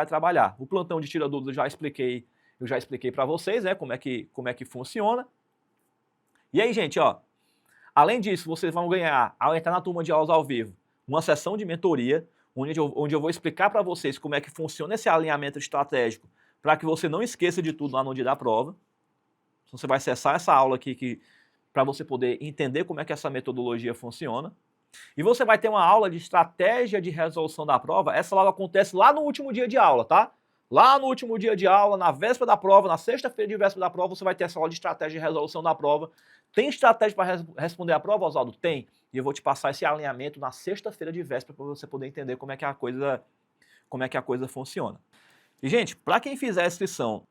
trabalhar. O plantão de tira dúvidas eu já expliquei para vocês, né, como é que funciona. E aí, gente, ó, além disso, vocês vão ganhar, ao entrar na turma de aulas ao vivo, uma sessão de mentoria, onde eu vou explicar para vocês como é que funciona esse alinhamento estratégico, para que você não esqueça de tudo lá no dia da prova. Então, você vai acessar essa aula aqui para você poder entender como é que essa metodologia funciona. E você vai ter uma aula de estratégia de resolução da prova. Essa aula acontece lá no último dia de aula, tá? Lá no último dia de aula, na véspera da prova, na sexta-feira de véspera da prova, você vai ter essa aula de estratégia de resolução da prova. Tem estratégia para responder a prova, Oswaldo? Tem. E eu vou te passar esse alinhamento na sexta-feira de véspera para você poder entender como é que a coisa funciona. E, gente, para quem fizer a inscrição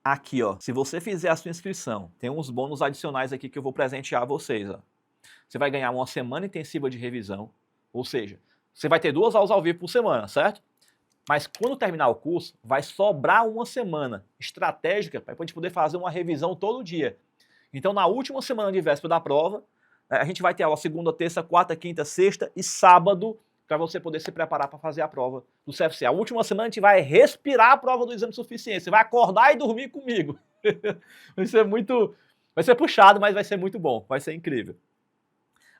aqui, ó, se você fizer a sua inscrição, tem uns bônus adicionais aqui que eu vou presentear a vocês, ó. Você vai ganhar uma semana intensiva de revisão, ou seja, você vai ter 2 aulas ao vivo por semana, certo? Mas quando terminar o curso, vai sobrar uma semana estratégica para a gente poder fazer uma revisão todo dia. Então, na última semana de véspera da prova, a gente vai ter aula segunda, terça, quarta, quinta, sexta e sábado para você poder se preparar para fazer a prova do CFC. A última semana a gente vai respirar a prova do exame de suficiência. Você vai acordar e dormir comigo. Vai ser puxado, mas vai ser muito bom. Vai ser incrível.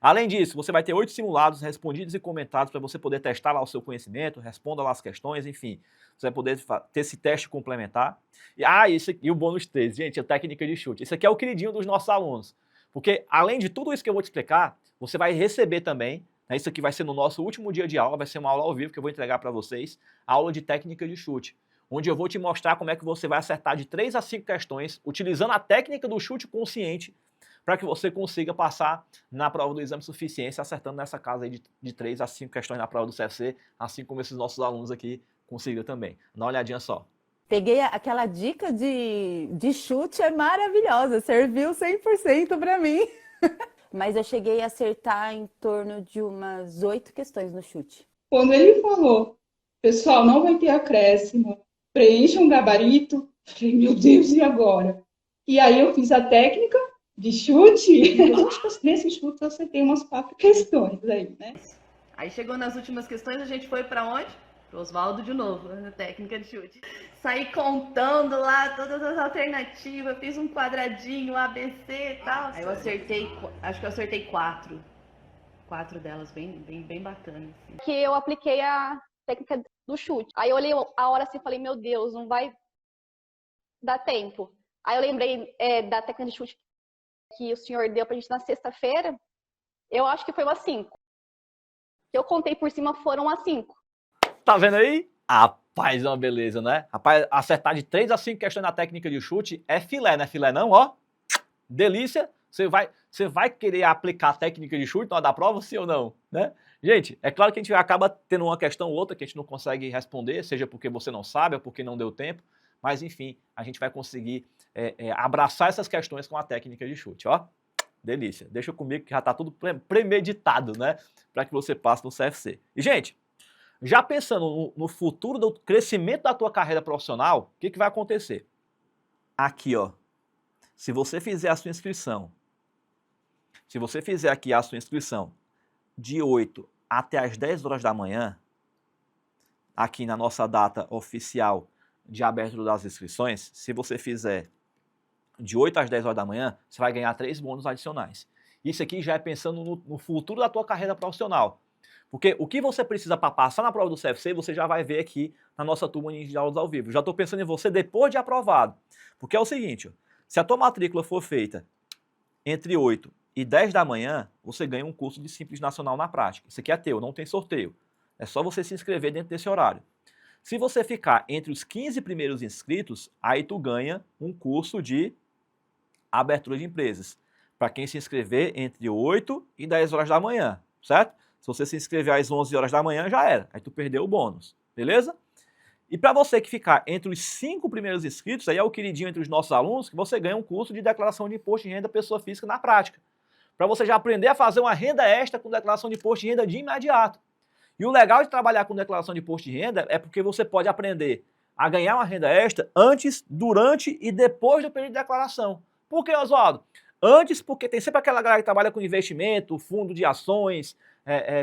Além disso, você vai ter 8 simulados respondidos e comentados para você poder testar lá o seu conhecimento, responda lá as questões, enfim. Você vai poder ter esse teste complementar. E o bônus 3, gente, a técnica de chute. Esse aqui é o queridinho dos nossos alunos. Porque, além de tudo isso que eu vou te explicar, você vai receber também, né, isso aqui vai ser no nosso último dia de aula, vai ser uma aula ao vivo que eu vou entregar para vocês, a aula de técnica de chute, onde eu vou te mostrar como é que você vai acertar de 3 a 5 questões, utilizando a técnica do chute consciente, para que você consiga passar na prova do exame de suficiência, acertando nessa casa aí de 3 a 5 questões na prova do CFC, assim como esses nossos alunos aqui conseguiram também. Dá uma olhadinha só.
Peguei aquela dica de chute, é maravilhosa, serviu 100% para mim. Mas eu cheguei a acertar em torno de umas 8 questões no chute.
Quando ele falou, pessoal, não vai ter acréscimo, preencha um gabarito, eu falei, meu Deus, e agora? E aí eu fiz a técnica de chute. Nesse chute eu acertei umas 4 questões aí, né?
Aí chegou nas últimas questões, a gente foi para onde? Pro Oswaldo de novo, na técnica de chute. Saí contando lá todas as alternativas, fiz um quadradinho, ABC e tal. Aí eu acertei, acho que eu acertei 4. 4 delas, bem bacana. Assim.
Que eu apliquei a técnica do chute. Aí eu olhei a hora assim e falei, meu Deus, não vai dar tempo. Aí eu lembrei da técnica de chute que o senhor deu pra gente na sexta-feira. Eu acho que foi umas 5. Que eu contei por cima foram umas 5.
Tá vendo aí? Rapaz, é uma beleza, né? Rapaz, acertar de 3 a 5 questões na técnica de chute é filé, não é filé não, ó. Delícia. Você vai querer aplicar a técnica de chute na hora da prova, sim ou não, né? Gente, é claro que a gente acaba tendo uma questão ou outra que a gente não consegue responder, seja porque você não sabe ou porque não deu tempo, mas enfim, a gente vai conseguir abraçar essas questões com a técnica de chute, ó. Delícia. Deixa comigo que já tá tudo premeditado, né? Para que você passe no CFC. E, gente, já pensando no futuro do crescimento da tua carreira profissional, o que vai acontecer? Aqui, ó. Se você fizer a sua inscrição, de 8 até as 10 horas da manhã, aqui na nossa data oficial de abertura das inscrições, se você fizer de 8 às 10 horas da manhã, você vai ganhar 3 bônus adicionais. Isso aqui já é pensando no futuro da tua carreira profissional. Porque o que você precisa para passar na prova do CFC, você já vai ver aqui na nossa turma de aulas ao vivo. Já estou pensando em você depois de aprovado. Porque é o seguinte, ó, se a tua matrícula for feita entre 8 e 10 da manhã, você ganha um curso de Simples Nacional na prática. Isso aqui é teu, não tem sorteio. É só você se inscrever dentro desse horário. Se você ficar entre os 15 primeiros inscritos, aí tu ganha um curso de abertura de empresas. Para quem se inscrever entre 8 e 10 horas da manhã, certo? Se você se inscrever às 11 horas da manhã, já era. Aí tu perdeu o bônus, beleza? E para você que ficar entre os 5 primeiros inscritos, aí é o queridinho entre os nossos alunos, que você ganha um curso de declaração de imposto de renda pessoa física na prática. Para você já aprender a fazer uma renda extra com declaração de imposto de renda de imediato. E o legal de trabalhar com declaração de imposto de renda é porque você pode aprender a ganhar uma renda extra antes, durante e depois do período de declaração. Por que, Oswaldo? Antes, porque tem sempre aquela galera que trabalha com investimento, fundo de ações,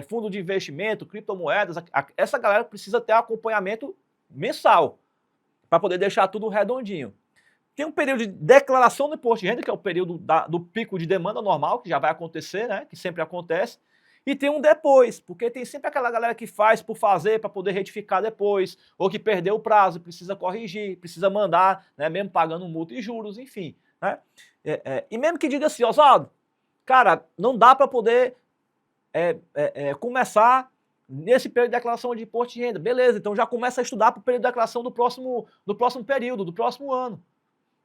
fundo de investimento, criptomoedas. Essa galera precisa ter acompanhamento mensal para poder deixar tudo redondinho. Tem um período de declaração do imposto de renda, que é o período do pico de demanda normal, que já vai acontecer, né? Que sempre acontece. E tem um depois, porque tem sempre aquela galera que faz por fazer, para poder retificar depois, ou que perdeu o prazo, precisa corrigir, precisa mandar, né? Mesmo pagando multa e juros, enfim. Né? E mesmo que diga assim, Oswaldo, cara, não dá para poder começar nesse período de declaração de imposto de renda. Beleza, então já começa a estudar para o período de declaração do próximo período, do próximo ano.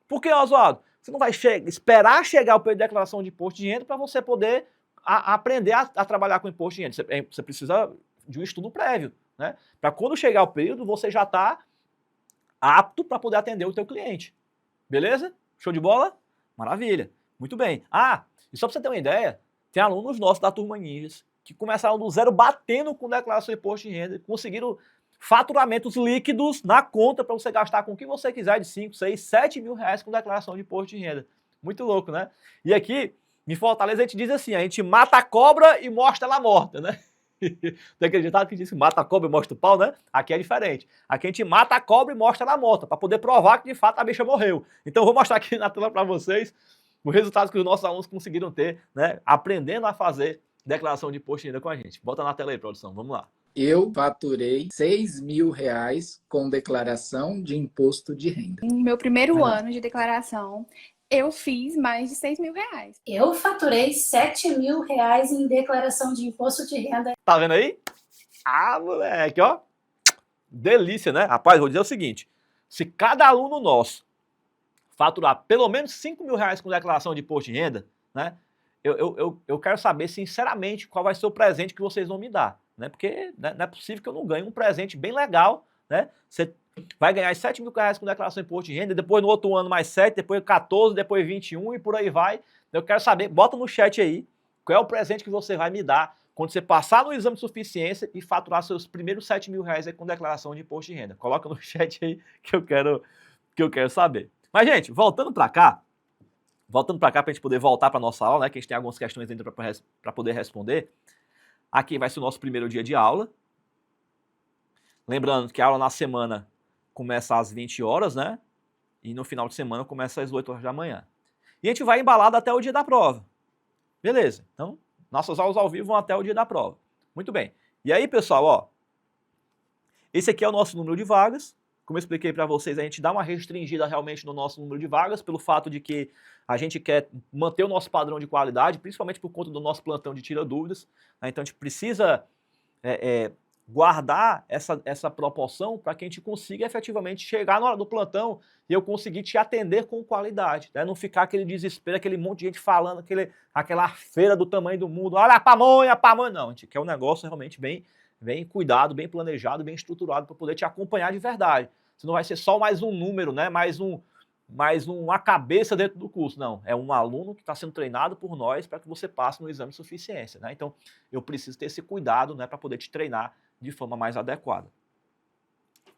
Por que, Oswaldo? Você não vai esperar chegar o período de declaração de imposto de renda para você poder aprender a trabalhar com imposto de renda. Você precisa de um estudo prévio, né? Para quando chegar o período, você já está apto para poder atender o teu cliente. Beleza? Show de bola? Maravilha. Muito bem. E só para você ter uma ideia, tem alunos nossos da Turma Ninjas que começaram do zero batendo com declaração de imposto de renda, conseguiram faturamentos líquidos na conta para você gastar com o que você quiser de 5, 6, 7 mil reais com declaração de imposto de renda. Muito louco, né? E aqui, em Fortaleza, a gente diz assim, a gente mata a cobra e mostra ela morta, né? Tem aquele ditado que diz que mata a cobra e mostra o pau, né? Aqui é diferente. Aqui a gente mata a cobra e mostra ela morta, para poder provar que de fato a bicha morreu. Então eu vou mostrar aqui na tela para vocês os resultados que os nossos alunos conseguiram ter, né? Aprendendo a fazer declaração de imposto de renda com a gente. Bota na tela aí, produção, vamos lá.
Eu faturei 6 mil reais com declaração de imposto de renda.
No meu primeiro ano de declaração, eu fiz mais de 6 mil reais.
Eu faturei 7 mil reais em declaração de imposto de renda.
Tá vendo aí? Moleque, ó. Delícia, né? Rapaz, vou dizer o seguinte. Se cada aluno nosso faturar pelo menos 5 mil reais com declaração de imposto de renda, né? Eu quero saber, sinceramente, qual vai ser o presente que vocês vão me dar. Né? Porque né, não é possível que eu não ganhe um presente bem legal. Né? Você vai ganhar 7 mil reais com declaração de imposto de renda, depois no outro ano mais 7, depois 14, depois 21 e por aí vai. Eu quero saber, bota no chat aí, qual é o presente que você vai me dar quando você passar no exame de suficiência e faturar seus primeiros 7 mil reais aí com declaração de imposto de renda. Coloca no chat aí que eu quero saber. Mas, gente, voltando para cá para a gente poder voltar para nossa aula, né, que a gente tem algumas questões ainda para poder responder. Aqui vai ser o nosso primeiro dia de aula. Lembrando que a aula na semana começa às 20 horas, né? E no final de semana começa às 8 horas da manhã. E a gente vai embalado até o dia da prova. Beleza. Então, nossas aulas ao vivo vão até o dia da prova. Muito bem. E aí, pessoal, ó. Esse aqui é o nosso número de vagas. Como eu expliquei para vocês, a gente dá uma restringida realmente no nosso número de vagas, pelo fato de que a gente quer manter o nosso padrão de qualidade, principalmente por conta do nosso plantão de tira dúvidas. Né? Então a gente precisa guardar essa proporção para que a gente consiga efetivamente chegar na hora do plantão e eu conseguir te atender com qualidade. Né? Não ficar aquele desespero, aquele monte de gente falando, aquela feira do tamanho do mundo, olha a pamonha. Não, a gente quer um negócio realmente bem cuidado, bem planejado, bem estruturado para poder te acompanhar de verdade. Você não vai ser só mais um número, né? mais uma cabeça dentro do curso. Não, é um aluno que está sendo treinado por nós para que você passe no exame de suficiência. Né? Então, eu preciso ter esse cuidado, né, para poder te treinar de forma mais adequada.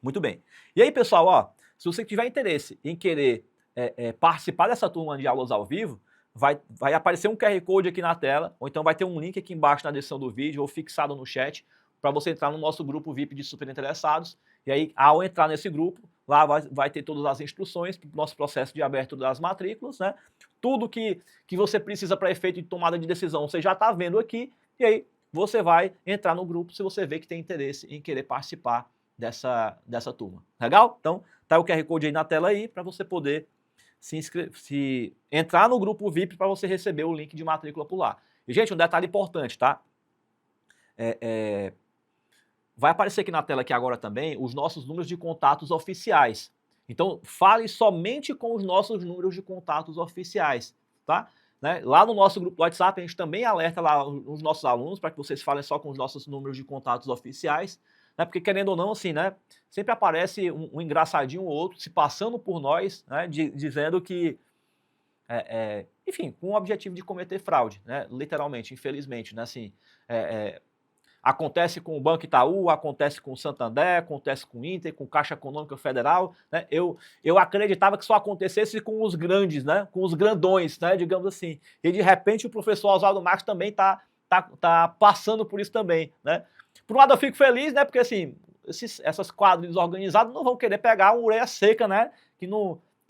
Muito bem. E aí, pessoal, ó, se você tiver interesse em querer participar dessa turma de aulas ao vivo, vai aparecer um QR Code aqui na tela, ou então vai ter um link aqui embaixo na descrição do vídeo ou fixado no chat, para você entrar no nosso grupo VIP de super interessados. E aí, ao entrar nesse grupo, lá vai ter todas as instruções para o nosso processo de abertura das matrículas, né? Tudo que você precisa para efeito de tomada de decisão, você já está vendo aqui. E aí, você vai entrar no grupo se você vê que tem interesse em querer participar dessa turma. Legal? Então, tá o QR Code aí na tela aí para você poder entrar no grupo VIP para você receber o link de matrícula por lá. E, gente, um detalhe importante, tá? Vai aparecer aqui na tela aqui agora também os nossos números de contatos oficiais. Então, fale somente com os nossos números de contatos oficiais, tá? Né? Lá no nosso grupo do WhatsApp, a gente também alerta lá os nossos alunos para que vocês falem só com os nossos números de contatos oficiais, né? Porque, querendo ou não, assim, né? Sempre aparece um engraçadinho ou outro se passando por nós, né? Dizendo que, enfim, com o objetivo de cometer fraude, né? Literalmente, infelizmente, né? Assim, acontece com o Banco Itaú, acontece com o Santander, acontece com o Inter, com Caixa Econômica Federal, né? Eu acreditava que só acontecesse com os grandes, né? Com os grandões, né? Digamos assim. E de repente o professor Oswaldo Marques também tá passando por isso também, né? Por um lado eu fico feliz, né? Porque assim, essas quadrilhas organizadas não vão querer pegar uma ureia seca, né? Que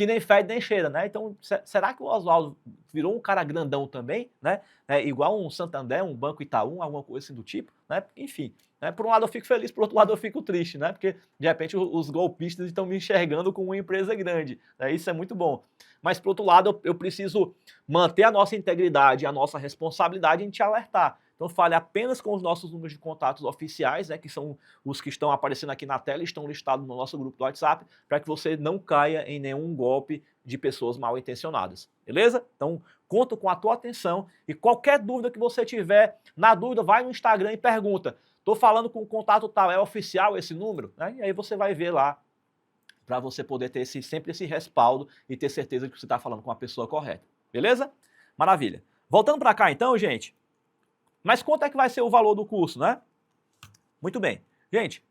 nem fede nem cheira, né? Então, será que o Oswaldo virou um cara grandão também, né? Igual um Santander, um Banco Itaú, alguma coisa assim do tipo, né? Enfim, né? Por um lado eu fico feliz, por outro lado eu fico triste, né? Porque, de repente, os golpistas estão me enxergando como uma empresa grande, né? Isso é muito bom. Mas, por outro lado, eu preciso manter a nossa integridade, a nossa responsabilidade em te alertar. Então, fale apenas com os nossos números de contatos oficiais, né, que são os que estão aparecendo aqui na tela e estão listados no nosso grupo do WhatsApp, para que você não caia em nenhum golpe de pessoas mal intencionadas. Beleza? Então, conto com a tua atenção e qualquer dúvida que você tiver, na dúvida, vai no Instagram e pergunta: estou falando com o contato tal, é oficial esse número? Né? E aí você vai ver lá, para você poder ter sempre esse respaldo e ter certeza que você está falando com a pessoa correta. Beleza? Maravilha. Voltando para cá então, gente. Mas quanto é que vai ser o valor do curso, né? Muito bem. Gente,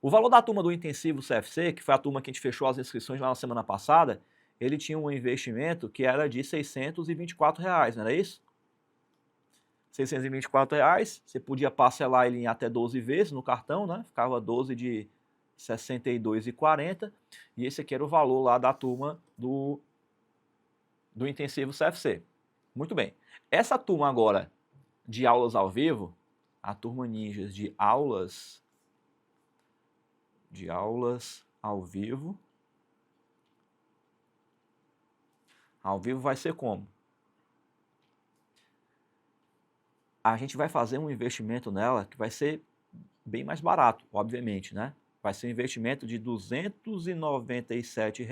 o valor da turma do Intensivo CFC, que foi a turma que a gente fechou as inscrições lá na semana passada, ele tinha um investimento que era de R$ 624, não era isso? R$ 624, você podia parcelar ele em até 12 vezes no cartão, né? Ficava 12 de R$ 62,40. E esse aqui era o valor lá da turma do Intensivo CFC. Muito bem. Essa turma agora de aulas ao vivo, a turma Ninjas de aulas ao vivo vai ser como? A gente vai fazer um investimento nela que vai ser bem mais barato, obviamente, né? Vai ser um investimento de R$ 297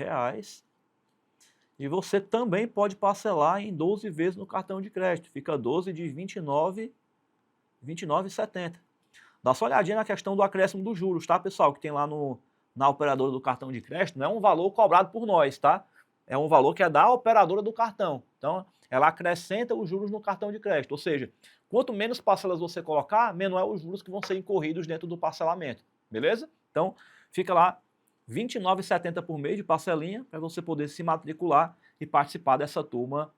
e você também pode parcelar em 12 vezes no cartão de crédito. Fica 12 de R$ 29,70. Dá só uma olhadinha na questão do acréscimo dos juros, tá, pessoal? Que tem lá na operadora do cartão de crédito. Não é um valor cobrado por nós, tá? É um valor que é da operadora do cartão. Então, ela acrescenta os juros no cartão de crédito. Ou seja, quanto menos parcelas você colocar, menor os juros que vão ser incorridos dentro do parcelamento. Beleza? Então, fica lá R$ 29,70 por mês de parcelinha para você poder se matricular e participar dessa turma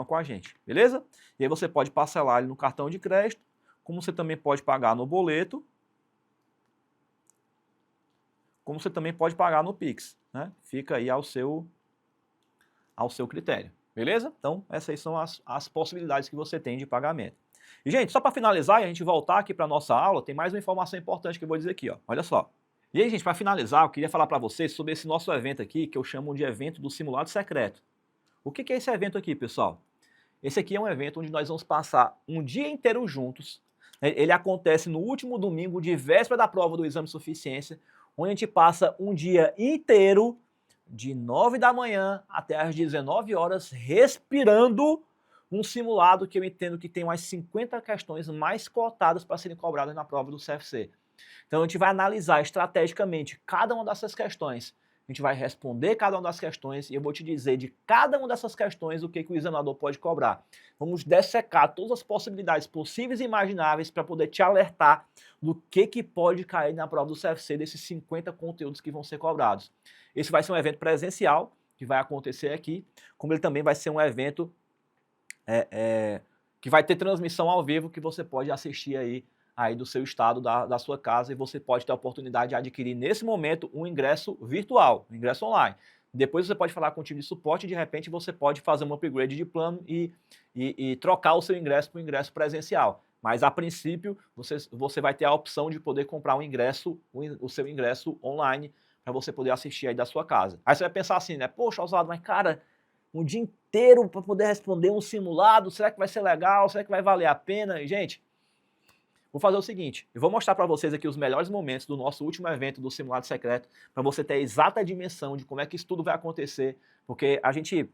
com a gente, beleza? E aí você pode parcelar ele no cartão de crédito, como você também pode pagar no boleto, como você também pode pagar no Pix, né? Fica aí ao seu critério, beleza? Então, essas são as possibilidades que você tem de pagamento. E, gente, só para finalizar e a gente voltar aqui para a nossa aula, tem mais uma informação importante que eu vou dizer aqui, ó. Olha só. E aí, gente, para finalizar, eu queria falar para vocês sobre esse nosso evento aqui, que eu chamo de evento do Simulado Secreto. O que é esse evento aqui, pessoal? Esse aqui é um evento onde nós vamos passar um dia inteiro juntos. Ele acontece no último domingo de véspera da prova do Exame de Suficiência, onde a gente passa um dia inteiro, de 9 da manhã até as 19 horas, respirando um simulado que eu entendo que tem umas 50 questões mais cotadas para serem cobradas na prova do CFC. Então a gente vai analisar estrategicamente cada uma dessas questões. A gente vai responder cada uma das questões e eu vou te dizer de cada uma dessas questões o que o examinador pode cobrar. Vamos dessecar todas as possibilidades possíveis e imagináveis para poder te alertar do que pode cair na prova do CFC desses 50 conteúdos que vão ser cobrados. Esse vai ser um evento presencial que vai acontecer aqui, como ele também vai ser um evento que vai ter transmissão ao vivo que você pode assistir aí do seu estado, da sua casa, e você pode ter a oportunidade de adquirir nesse momento um ingresso virtual, um ingresso online. Depois você pode falar com o time de suporte e de repente você pode fazer um upgrade de plano e trocar o seu ingresso para o ingresso presencial. Mas a princípio você vai ter a opção de poder comprar o seu ingresso online para você poder assistir aí da sua casa. Aí você vai pensar assim, né? Poxa, Oswaldo, mas cara, um dia inteiro para poder responder um simulado, será que vai ser legal? Será que vai valer a pena? E, gente, vou fazer o seguinte, eu vou mostrar para vocês aqui os melhores momentos do nosso último evento do Simulado Secreto, para você ter a exata dimensão de como é que isso tudo vai acontecer, porque a gente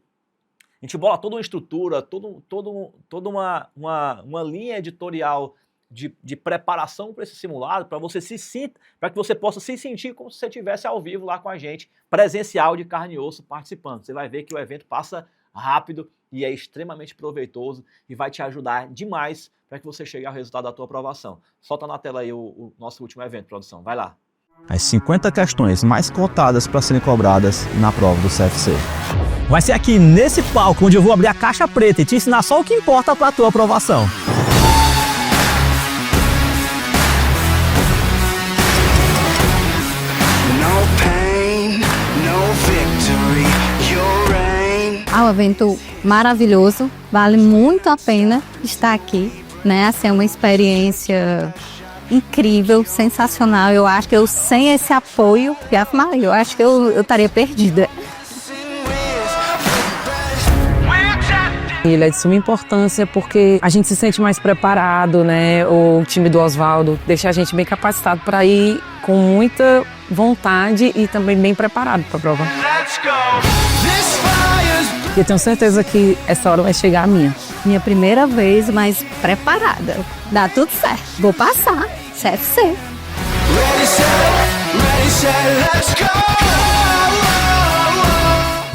bola toda uma estrutura, toda uma linha editorial de preparação para esse simulado, para que você possa se sentir como se você estivesse ao vivo lá com a gente, presencial, de carne e osso, participando. Você vai ver que o evento passa rápido e é extremamente proveitoso e vai te ajudar demais para que você chegue ao resultado da tua aprovação. Solta na tela aí o nosso último evento, produção. Vai lá.
As 50 questões mais cotadas para serem cobradas na prova do CFC. Vai ser aqui nesse palco onde eu vou abrir a caixa preta e te ensinar só o que importa para a tua aprovação.
É um evento maravilhoso, vale muito a pena estar aqui, né? Assim, é uma experiência incrível, sensacional. Eu acho que eu sem esse apoio, eu acho que eu estaria perdida.
Ele é de suma importância porque a gente se sente mais preparado, né? O time do Oswaldo deixa a gente bem capacitado para ir com muita vontade e também bem preparado para a prova. E eu tenho certeza que essa hora vai chegar a minha.
Minha primeira vez, mas preparada. Dá tudo certo. Vou passar. CFC.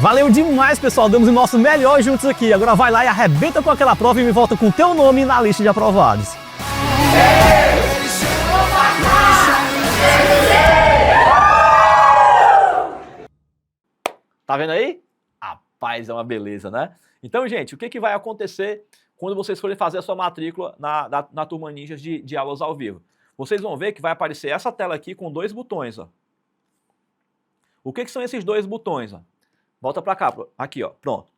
Valeu demais, pessoal. Damos o nosso melhor juntos aqui. Agora vai lá e arrebenta com aquela prova e me volta com o teu nome na lista de aprovados.
Tá vendo aí? Rapaz, é uma beleza, né? Então, gente, o que vai acontecer quando vocês forem fazer a sua matrícula na Turma Ninjas de aulas ao vivo? Vocês vão ver que vai aparecer essa tela aqui com dois botões, ó. O que são esses dois botões, ó? Volta para cá, aqui, ó, pronto.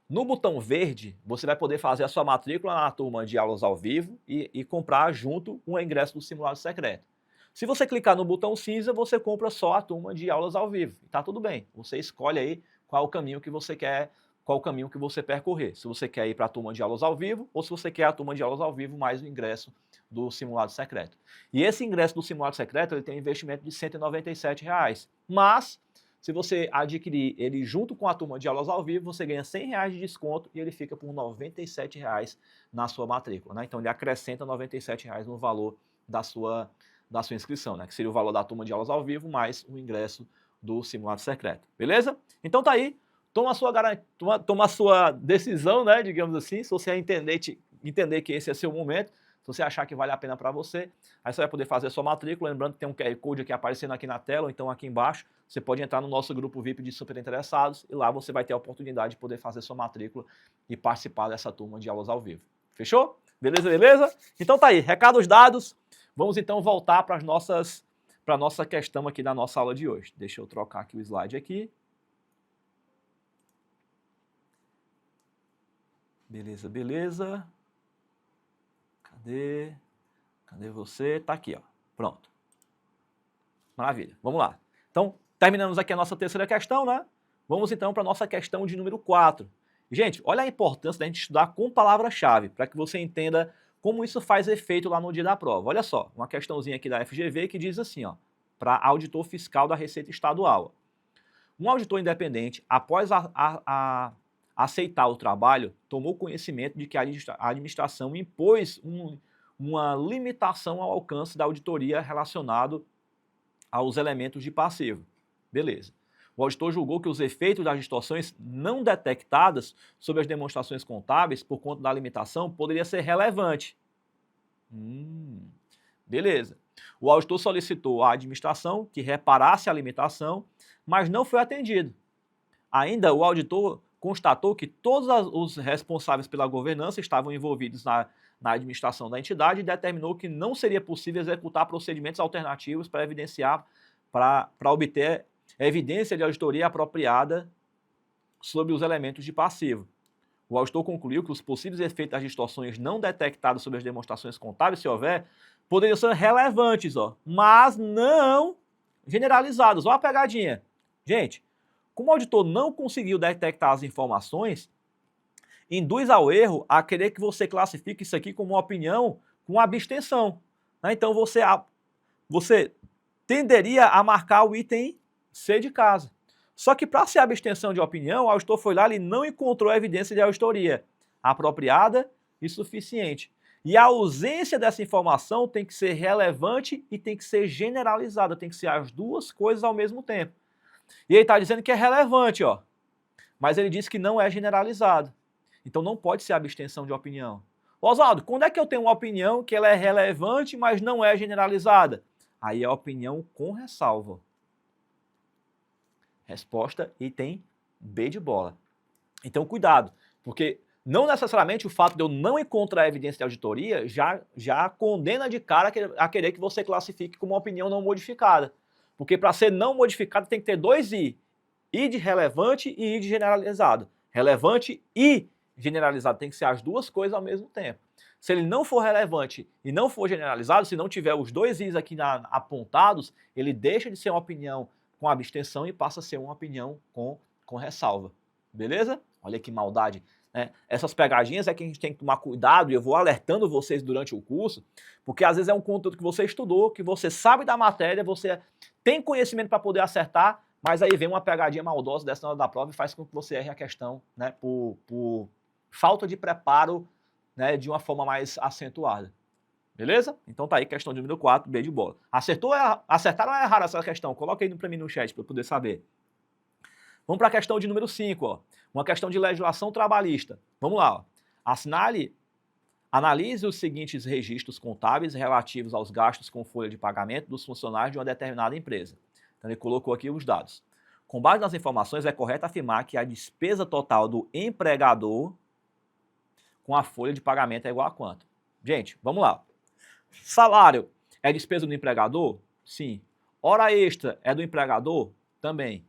No botão verde, você vai poder fazer a sua matrícula na turma de aulas ao vivo e comprar junto o ingresso do simulado secreto. Se você clicar no botão cinza, você compra só a turma de aulas ao vivo. Tá tudo bem. Você escolhe aí qual o caminho que você quer, qual o caminho que você percorrer. Se você quer ir para a turma de aulas ao vivo ou se você quer a turma de aulas ao vivo mais o ingresso do simulado secreto. E esse ingresso do simulado secreto, ele tem um investimento de R$ 197. Mas se você adquirir ele junto com a turma de aulas ao vivo, você ganha R$ 100 de desconto e ele fica por R$ 97 na sua matrícula, né? Então ele acrescenta R$ 97 no valor da sua inscrição, né? Que seria o valor da turma de aulas ao vivo mais o ingresso do simulado secreto, beleza? Então tá aí, toma a sua decisão, né? Digamos assim, se você entender que esse é seu momento. Se você achar que vale a pena para você, aí você vai poder fazer a sua matrícula. Lembrando que tem um QR Code aqui aparecendo aqui na tela, ou então aqui embaixo. Você pode entrar no nosso grupo VIP de super interessados e lá você vai ter a oportunidade de poder fazer sua matrícula e participar dessa turma de aulas ao vivo. Fechou? Beleza, beleza? Então tá aí, recados dados. Vamos então voltar para a nossa questão aqui da nossa aula de hoje. Deixa eu trocar aqui o slide aqui. Beleza, beleza. Cadê você? Tá aqui, ó. Pronto. Maravilha. Vamos lá. Então, terminamos aqui a nossa terceira questão, né? Vamos então para a nossa questão de número 4. Gente, olha a importância da gente estudar com palavra-chave, para que você entenda como isso faz efeito lá no dia da prova. Olha só, uma questãozinha aqui da FGV que diz assim, ó, para auditor fiscal da Receita Estadual. Um auditor independente, após aceitar o trabalho, tomou conhecimento de que a administração impôs uma limitação ao alcance da auditoria relacionado aos elementos de passivo. Beleza. O auditor julgou que os efeitos das distorções não detectadas sobre as demonstrações contábeis por conta da limitação poderia ser relevante. Beleza. O auditor solicitou à administração que reparasse a limitação, mas não foi atendido. Ainda o auditor constatou que todos os responsáveis pela governança estavam envolvidos na administração da entidade e determinou que não seria possível executar procedimentos alternativos para obter evidência de auditoria apropriada sobre os elementos de passivo. O auditor concluiu que os possíveis efeitos das distorções não detectados sobre as demonstrações contábeis, se houver, poderiam ser relevantes, ó, mas não generalizados. Olha a pegadinha. Gente, como o auditor não conseguiu detectar as informações, induz ao erro a querer que você classifique isso aqui como uma opinião com abstenção. né? Então você tenderia a marcar o item C de casa. Só que para ser abstenção de opinião, o auditor foi lá e não encontrou evidência de auditoria apropriada e suficiente. E a ausência dessa informação tem que ser relevante e tem que ser generalizada, tem que ser as duas coisas ao mesmo tempo. E ele está dizendo que é relevante, ó, mas ele disse que não é generalizado. Então não pode ser abstenção de opinião. Oswaldo, quando é que eu tenho uma opinião que ela é relevante, mas não é generalizada? Aí é a opinião com ressalva. Resposta item B de bola. Então cuidado, porque não necessariamente o fato de eu não encontrar evidência de auditoria já condena de cara a querer que você classifique como uma opinião não modificada. Porque para ser não modificada tem que ter dois I. I de relevante e I de generalizado. Relevante e generalizado tem que ser as duas coisas ao mesmo tempo. Se ele não for relevante e não for generalizado, se não tiver os dois Is aqui apontados, ele deixa de ser uma opinião com abstenção e passa a ser uma opinião com ressalva. Beleza? Olha que maldade. Né? Essas pegadinhas é que a gente tem que tomar cuidado, e eu vou alertando vocês durante o curso, porque às vezes é um conteúdo que você estudou, que você sabe da matéria, você tem conhecimento para poder acertar, mas aí vem uma pegadinha maldosa dessa na hora da prova e faz com que você erre a questão, né, por falta de preparo, né, de uma forma mais acentuada. Beleza? Então tá aí, questão de número 4, B de bola. Acertaram ou erraram essa questão? Coloca aí para mim no chat para eu poder saber. Vamos para a questão de número 5, ó. Uma questão de legislação trabalhista. Vamos lá, ó. Analise os seguintes registros contábeis relativos aos gastos com folha de pagamento dos funcionários de uma determinada empresa. Então ele colocou aqui os dados. Com base nas informações, é correto afirmar que a despesa total do empregador com a folha de pagamento é igual a quanto? Gente, vamos lá. Salário é despesa do empregador? Sim. Hora extra é do empregador? Também.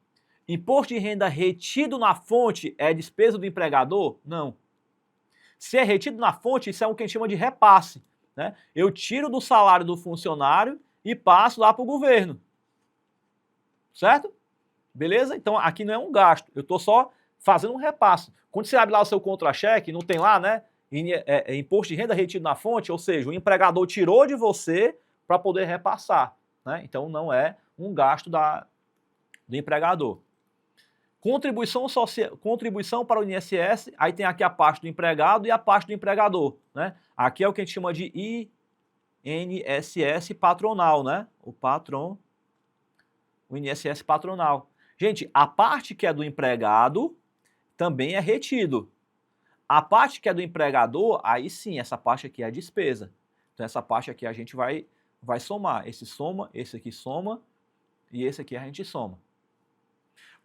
Imposto de renda retido na fonte é despesa do empregador? Não. Se é retido na fonte, isso é o que a gente chama de repasse. Né? Eu tiro do salário do funcionário e passo lá para o governo. Certo? Beleza? Então aqui não é um gasto, eu estou só fazendo um repasse. Quando você abre lá o seu contra-cheque, não tem lá, né? Imposto de renda retido na fonte, ou seja, o empregador tirou de você para poder repassar. Né? Então não é um gasto do empregador. Contribuição para o INSS, aí tem aqui a parte do empregado e a parte do empregador. Né? Aqui é o que a gente chama de INSS patronal, né? O INSS patronal. Gente, a parte que é do empregado também é retido. A parte que é do empregador, aí sim, essa parte aqui é a despesa. Então essa parte aqui a gente vai somar. Esse soma, esse aqui soma e esse aqui a gente soma.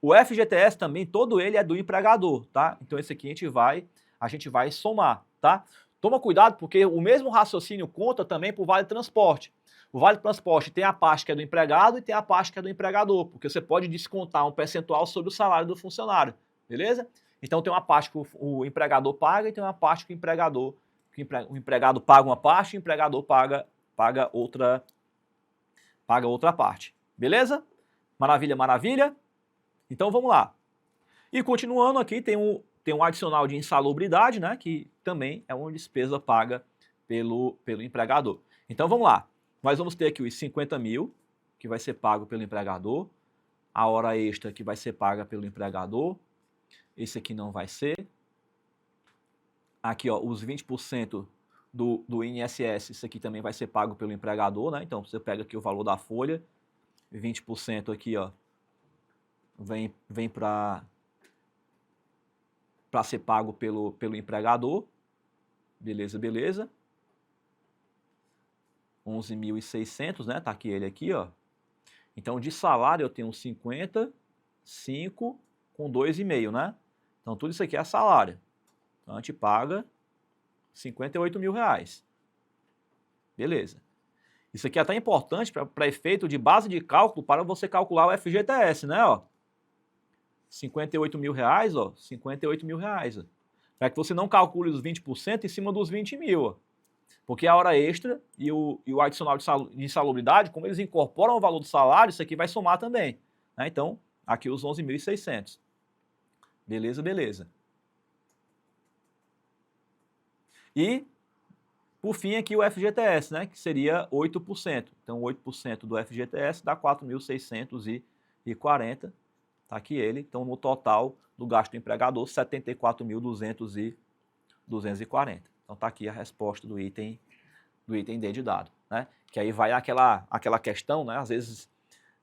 O FGTS também, todo ele é do empregador, tá? Então esse aqui a gente vai somar, tá? Toma cuidado porque o mesmo raciocínio conta também para o Vale Transporte. O Vale Transporte tem a parte que é do empregado e tem a parte que é do empregador, porque você pode descontar um percentual sobre o salário do funcionário, beleza? Então tem uma parte que o empregador paga e tem uma parte que o empregado paga uma parte e o empregador paga outra parte, beleza? Maravilha, maravilha? Então vamos lá. E continuando aqui, tem um adicional de insalubridade, né, que também é uma despesa paga pelo empregador. Então vamos lá. Nós vamos ter aqui os 50 mil, que vai ser pago pelo empregador. A hora extra, que vai ser paga pelo empregador. Esse aqui não vai ser. Aqui, ó, os 20% do INSS, isso aqui também vai ser pago pelo empregador, né? Então você pega aqui o valor da folha. 20% aqui, ó, vem para ser pago pelo empregador. Beleza, beleza. 11.600, né? Tá aqui ele aqui, ó. Então, de salário eu tenho 50, 5 com 2,5, né? Então, tudo isso aqui é salário. Então, a gente paga 58 mil reais. Beleza. Isso aqui é até importante para efeito de base de cálculo para você calcular o FGTS, né? Ó. 58 mil reais, ó. 58 mil reais. Para que você não calcule os 20% em cima dos 20 mil, ó. Porque a hora extra e o adicional de insalubridade, como eles incorporam o valor do salário, isso aqui vai somar também. Né? Então, aqui os 11.600. Beleza, beleza. E, Por fim, aqui o FGTS, né, que seria 8%. Então, 8% do FGTS dá 4.640. Está aqui ele. Então, no total do gasto do empregador, 74.240. Então, está aqui a resposta do item D de dado, né? Que aí vai aquela questão, né? Às vezes,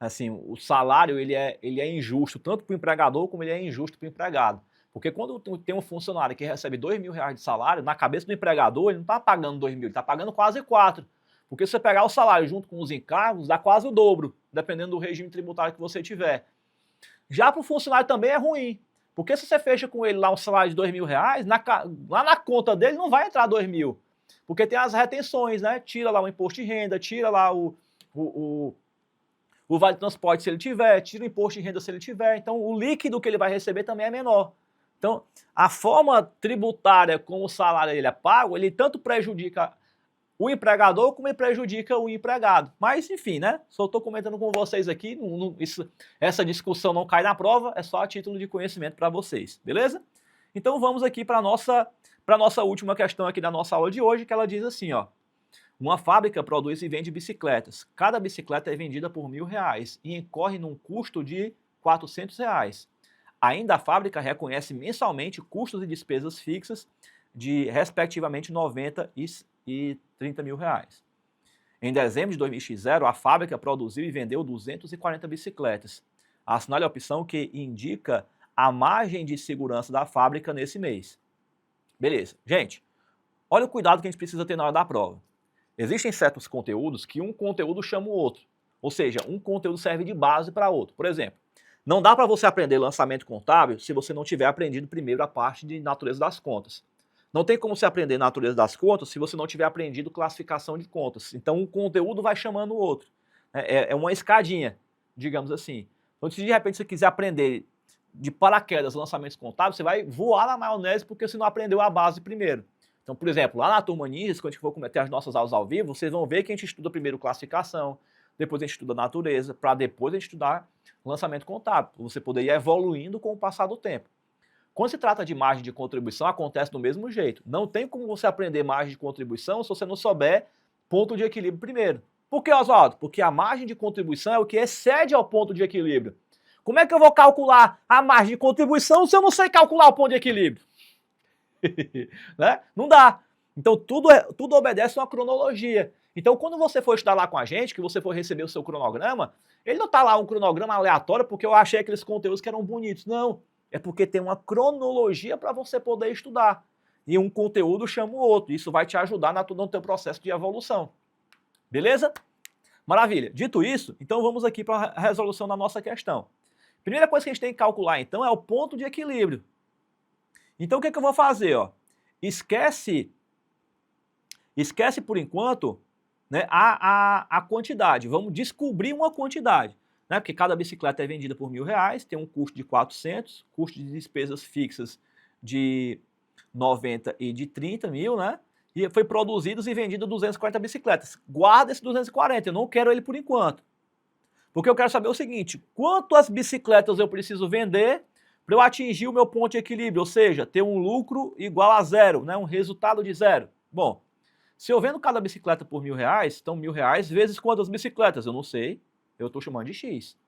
assim, o salário ele é injusto tanto para o empregador como ele é injusto para o empregado. Porque quando tem um funcionário que recebe R$2.000 de salário, na cabeça do empregador ele não está pagando 2.000, ele está pagando quase 4. Porque se você pegar o salário junto com os encargos, dá quase o dobro, dependendo do regime tributário que você tiver. Já para o funcionário também é ruim. Porque se você fecha com ele lá um salário de R$2.000, lá na conta dele não vai entrar 2.000. Porque tem as retenções, né? Tira lá o imposto de renda, tira lá o vale transporte se ele tiver, tira o imposto de renda se ele tiver. Então o líquido que ele vai receber também é menor. Então a forma tributária como o salário ele é pago, ele tanto prejudica o empregador como ele prejudica o empregado. Mas enfim, né? Só estou comentando com vocês aqui, essa discussão não cai na prova, é só a título de conhecimento para vocês, beleza? Então vamos aqui para a nossa última questão aqui da nossa aula de hoje, que ela diz assim, ó. Uma fábrica produz e vende bicicletas. Cada bicicleta é vendida por R$1.000 e incorre num custo de R$400. Ainda a fábrica reconhece mensalmente custos e despesas fixas de, respectivamente, R$90 e R$30.000. Em dezembro de 2000, a fábrica produziu e vendeu 240 bicicletas. Assinale a opção que indica a margem de segurança da fábrica nesse mês. Beleza. Gente, olha o cuidado que a gente precisa ter na hora da prova. Existem certos conteúdos que um conteúdo chama o outro. Ou seja, um conteúdo serve de base para outro. Por exemplo, não dá para você aprender lançamento contábil se você não tiver aprendido primeiro a parte de natureza das contas. Não tem como você aprender natureza das contas se você não tiver aprendido classificação de contas. Então, um conteúdo vai chamando o outro. É uma escadinha, digamos assim. Então, se de repente você quiser aprender de paraquedas lançamentos contábeis, você vai voar na maionese porque você não aprendeu a base primeiro. Então, por exemplo, lá na Turma Ninjas, quando a gente for cometer as nossas aulas ao vivo, vocês vão ver que a gente estuda primeiro classificação, depois a gente estuda natureza, para depois a gente estudar lançamento contábil, para você poder ir evoluindo com o passar do tempo. Quando se trata de margem de contribuição, acontece do mesmo jeito. Não tem como você aprender margem de contribuição se você não souber ponto de equilíbrio primeiro. Por que, Oswaldo? Porque a margem de contribuição é o que excede ao ponto de equilíbrio. Como é que eu vou calcular a margem de contribuição se eu não sei calcular o ponto de equilíbrio? Né? Não dá. Então tudo obedece a uma cronologia. Então quando você for estudar lá com a gente, que você for receber o seu cronograma, ele não está lá um cronograma aleatório porque eu achei aqueles conteúdos que eram bonitos. Não. É porque tem uma cronologia para você poder estudar. E um conteúdo chama o outro. Isso vai te ajudar no teu processo de evolução. Beleza? Maravilha. Dito isso, então vamos aqui para a resolução da nossa questão. Primeira coisa que a gente tem que calcular, então, é o ponto de equilíbrio. Então, o que eu vou fazer? Ó? Esquece por enquanto, né, a quantidade. Vamos descobrir uma quantidade. Né? Porque cada bicicleta é vendida por R$1.000, tem um custo de 400, custo de despesas fixas de 90 e de 30 mil, né? E foi produzidos e vendido 240 bicicletas. Guarda esse 240, eu não quero ele por enquanto. Porque eu quero saber o seguinte, quantas bicicletas eu preciso vender para eu atingir o meu ponto de equilíbrio, ou seja, ter um lucro igual a zero, né? Um resultado de zero. Bom, se eu vendo cada bicicleta por R$1.000, então R$1.000 vezes quantas bicicletas? Eu não sei, eu estou chamando de X.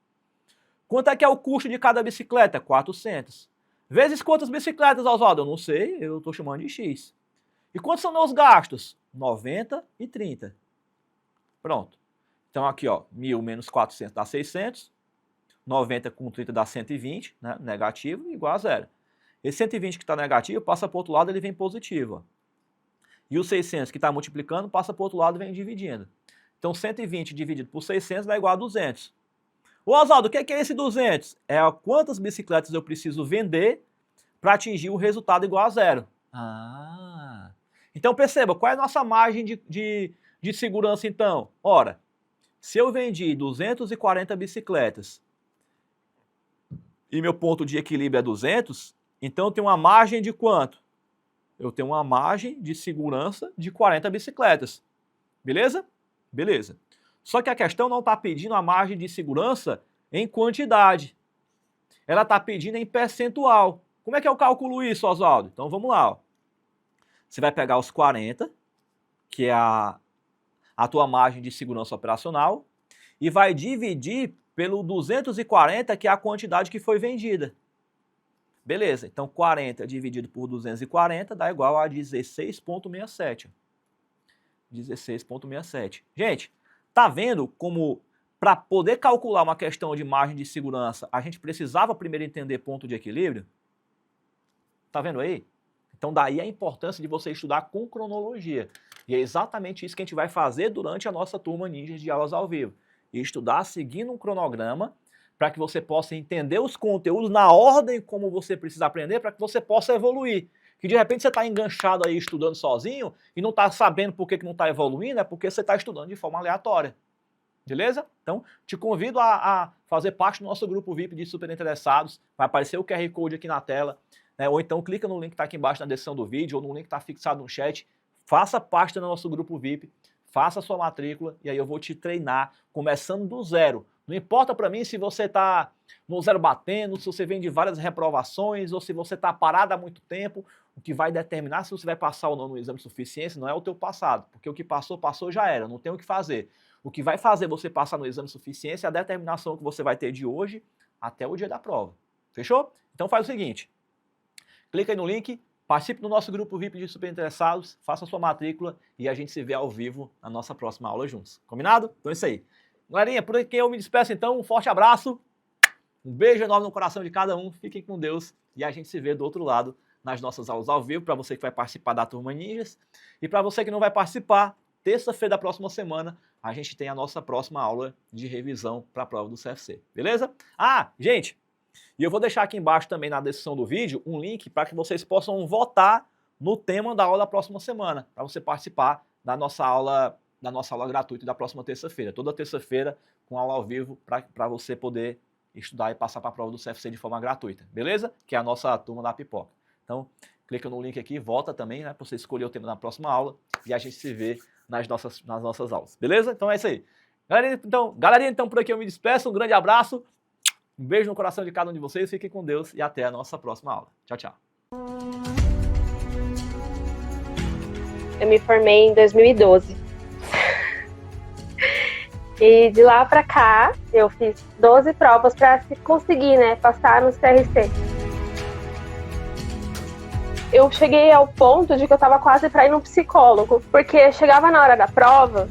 Quanto é que é o custo de cada bicicleta? 400. Vezes quantas bicicletas, Oswaldo? Eu não sei, eu estou chamando de X. E quantos são meus gastos? 90 e 30. Pronto. Então aqui, ó, 1.000 menos 400 dá 600. 90 com 30 dá 120, né? Negativo, igual a zero. Esse 120 que está negativo passa para o outro lado, ele vem positivo. Ó. E o 600 que está multiplicando passa para o outro lado e vem dividindo. Então 120 dividido por 600 dá igual a 200. Ô Oswaldo, o que é esse 200? É quantas bicicletas eu preciso vender para atingir o resultado igual a zero. Ah! Então perceba, qual é a nossa margem de segurança então? Ora, se eu vendi 240 bicicletas e meu ponto de equilíbrio é 200, então eu tenho uma margem de quanto? Eu tenho uma margem de segurança de 40 bicicletas. Beleza? Beleza. Só que a questão não está pedindo a margem de segurança em quantidade. Ela está pedindo em percentual. Como é que eu calculo isso, Oswaldo? Então vamos lá. Ó. Você vai pegar os 40, que é a tua margem de segurança operacional, e vai dividir pelo 240, que é a quantidade que foi vendida. Beleza, então 40 dividido por 240 dá igual a 16,67. 16,67. Gente, tá vendo como para poder calcular uma questão de margem de segurança, a gente precisava primeiro entender ponto de equilíbrio? Tá vendo aí? Então daí a importância de você estudar com cronologia. E é exatamente isso que a gente vai fazer durante a nossa turma Ninjas de aulas ao vivo. E estudar seguindo um cronograma para que você possa entender os conteúdos na ordem como você precisa aprender, para que você possa evoluir. Que de repente você está enganchado aí estudando sozinho e não está sabendo por que não está evoluindo, é porque você está estudando de forma aleatória. Beleza? Então, te convido a fazer parte do nosso grupo VIP de super interessados. Vai aparecer o QR Code aqui na tela, né? Ou então clica no link que está aqui embaixo na descrição do vídeo, ou no link que está fixado no chat. Faça parte do nosso grupo VIP, faça a sua matrícula e aí eu vou te treinar começando do zero. Não importa para mim se você está no zero batendo, se você vem de várias reprovações ou se você está parado há muito tempo. O que vai determinar se você vai passar ou não no exame de suficiência não é o teu passado, porque o que passou, passou já era, não tem o que fazer. O que vai fazer você passar no exame de suficiência é a determinação que você vai ter de hoje até o dia da prova. Fechou? Então faz o seguinte, clica aí no link, participe do nosso grupo VIP de super interessados, faça a sua matrícula e a gente se vê ao vivo na nossa próxima aula juntos. Combinado? Então é isso aí. Galerinha, por aqui eu me despeço então, um forte abraço, um beijo enorme no coração de cada um, fiquem com Deus e a gente se vê do outro lado nas nossas aulas ao vivo, para você que vai participar da Turma Ninjas e para você que não vai participar, terça-feira da próxima semana, a gente tem a nossa próxima aula de revisão para a prova do CFC, beleza? Ah, gente, e eu vou deixar aqui embaixo também na descrição do vídeo um link para que vocês possam votar no tema da aula da próxima semana, para você participar da nossa aula gratuita da próxima terça-feira. Toda terça-feira com aula ao vivo para você poder estudar e passar para a prova do CFC de forma gratuita, beleza? Que é a nossa turma da pipoca. Então, clica no link aqui, vota também, né, para você escolher o tema da próxima aula e a gente se vê nas nossas aulas, beleza? Então é isso aí. Galerinha, então por aqui eu me despeço, um grande abraço, um beijo no coração de cada um de vocês, fiquem com Deus e até a nossa próxima aula. Tchau, tchau.
Eu me formei em 2012. E de lá pra cá, eu fiz 12 provas para conseguir, né, passar no CRC. Eu cheguei ao ponto de que eu tava quase para ir no psicólogo, porque chegava na hora da prova,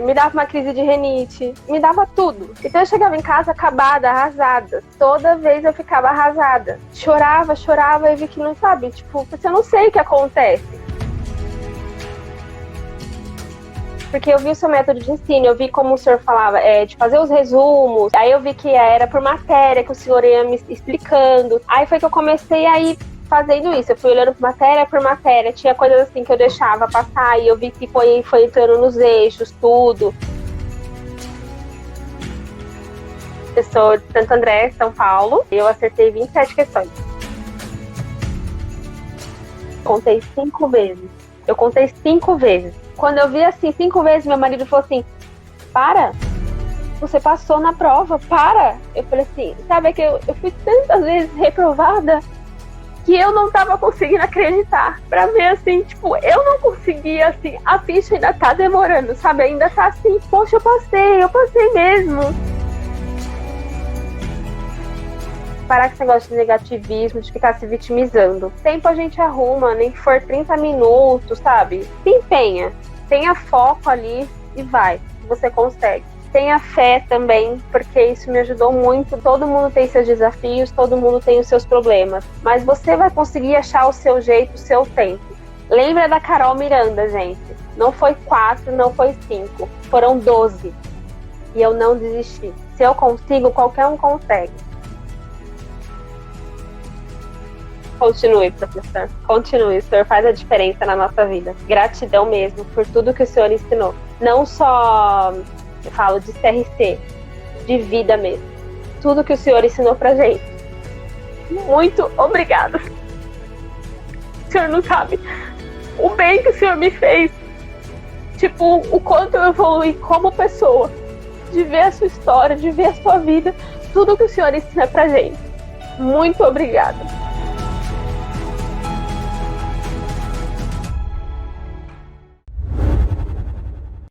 me dava uma crise de rinite, me dava tudo. Então eu chegava em casa acabada, arrasada. Toda vez eu ficava arrasada. Chorava e vi que não sabe, tipo, eu não sei o que acontece. Porque eu vi o seu método de ensino, eu vi como o senhor falava, de fazer os resumos, aí eu vi que era por matéria, que o senhor ia me explicando. Aí foi que eu comecei a ir fazendo isso, eu fui olhando por matéria, tinha coisas assim que eu deixava passar e eu vi que foi entrando nos eixos, tudo. Eu sou de Santo André, São Paulo, eu acertei 27 questões. Contei 5 vezes. Eu contei 5 vezes. Quando eu vi assim 5 vezes, meu marido falou assim, para, você passou na prova, para. Eu falei assim, sabe que eu fui tantas vezes reprovada que eu não tava conseguindo acreditar. Pra ver assim, tipo, eu não conseguia, assim, a ficha ainda tá demorando, sabe? Ainda tá assim, poxa, eu passei mesmo. Parar com esse negócio de negativismo, de ficar se vitimizando. Tempo a gente arruma, nem que for 30 minutos, sabe? Se empenha, tenha foco ali e vai, você consegue. Tenha fé também, porque isso me ajudou muito. Todo mundo tem seus desafios, todo mundo tem os seus problemas, mas você vai conseguir achar o seu jeito, o seu tempo. Lembra da Carol Miranda, gente? Não foi 4, não foi 5, foram 12. E eu não desisti. Se eu consigo, qualquer um consegue. Continue, professor. Continue, o senhor faz a diferença na nossa vida. Gratidão mesmo por tudo que o senhor ensinou. Não só, eu falo de CRC, de vida mesmo. Tudo que o senhor ensinou pra gente. Muito obrigada. O senhor não sabe o bem que o senhor me fez. Tipo, o quanto eu evolui como pessoa. De ver a sua história, de ver a sua vida. Tudo que o senhor ensina pra gente. Muito obrigada.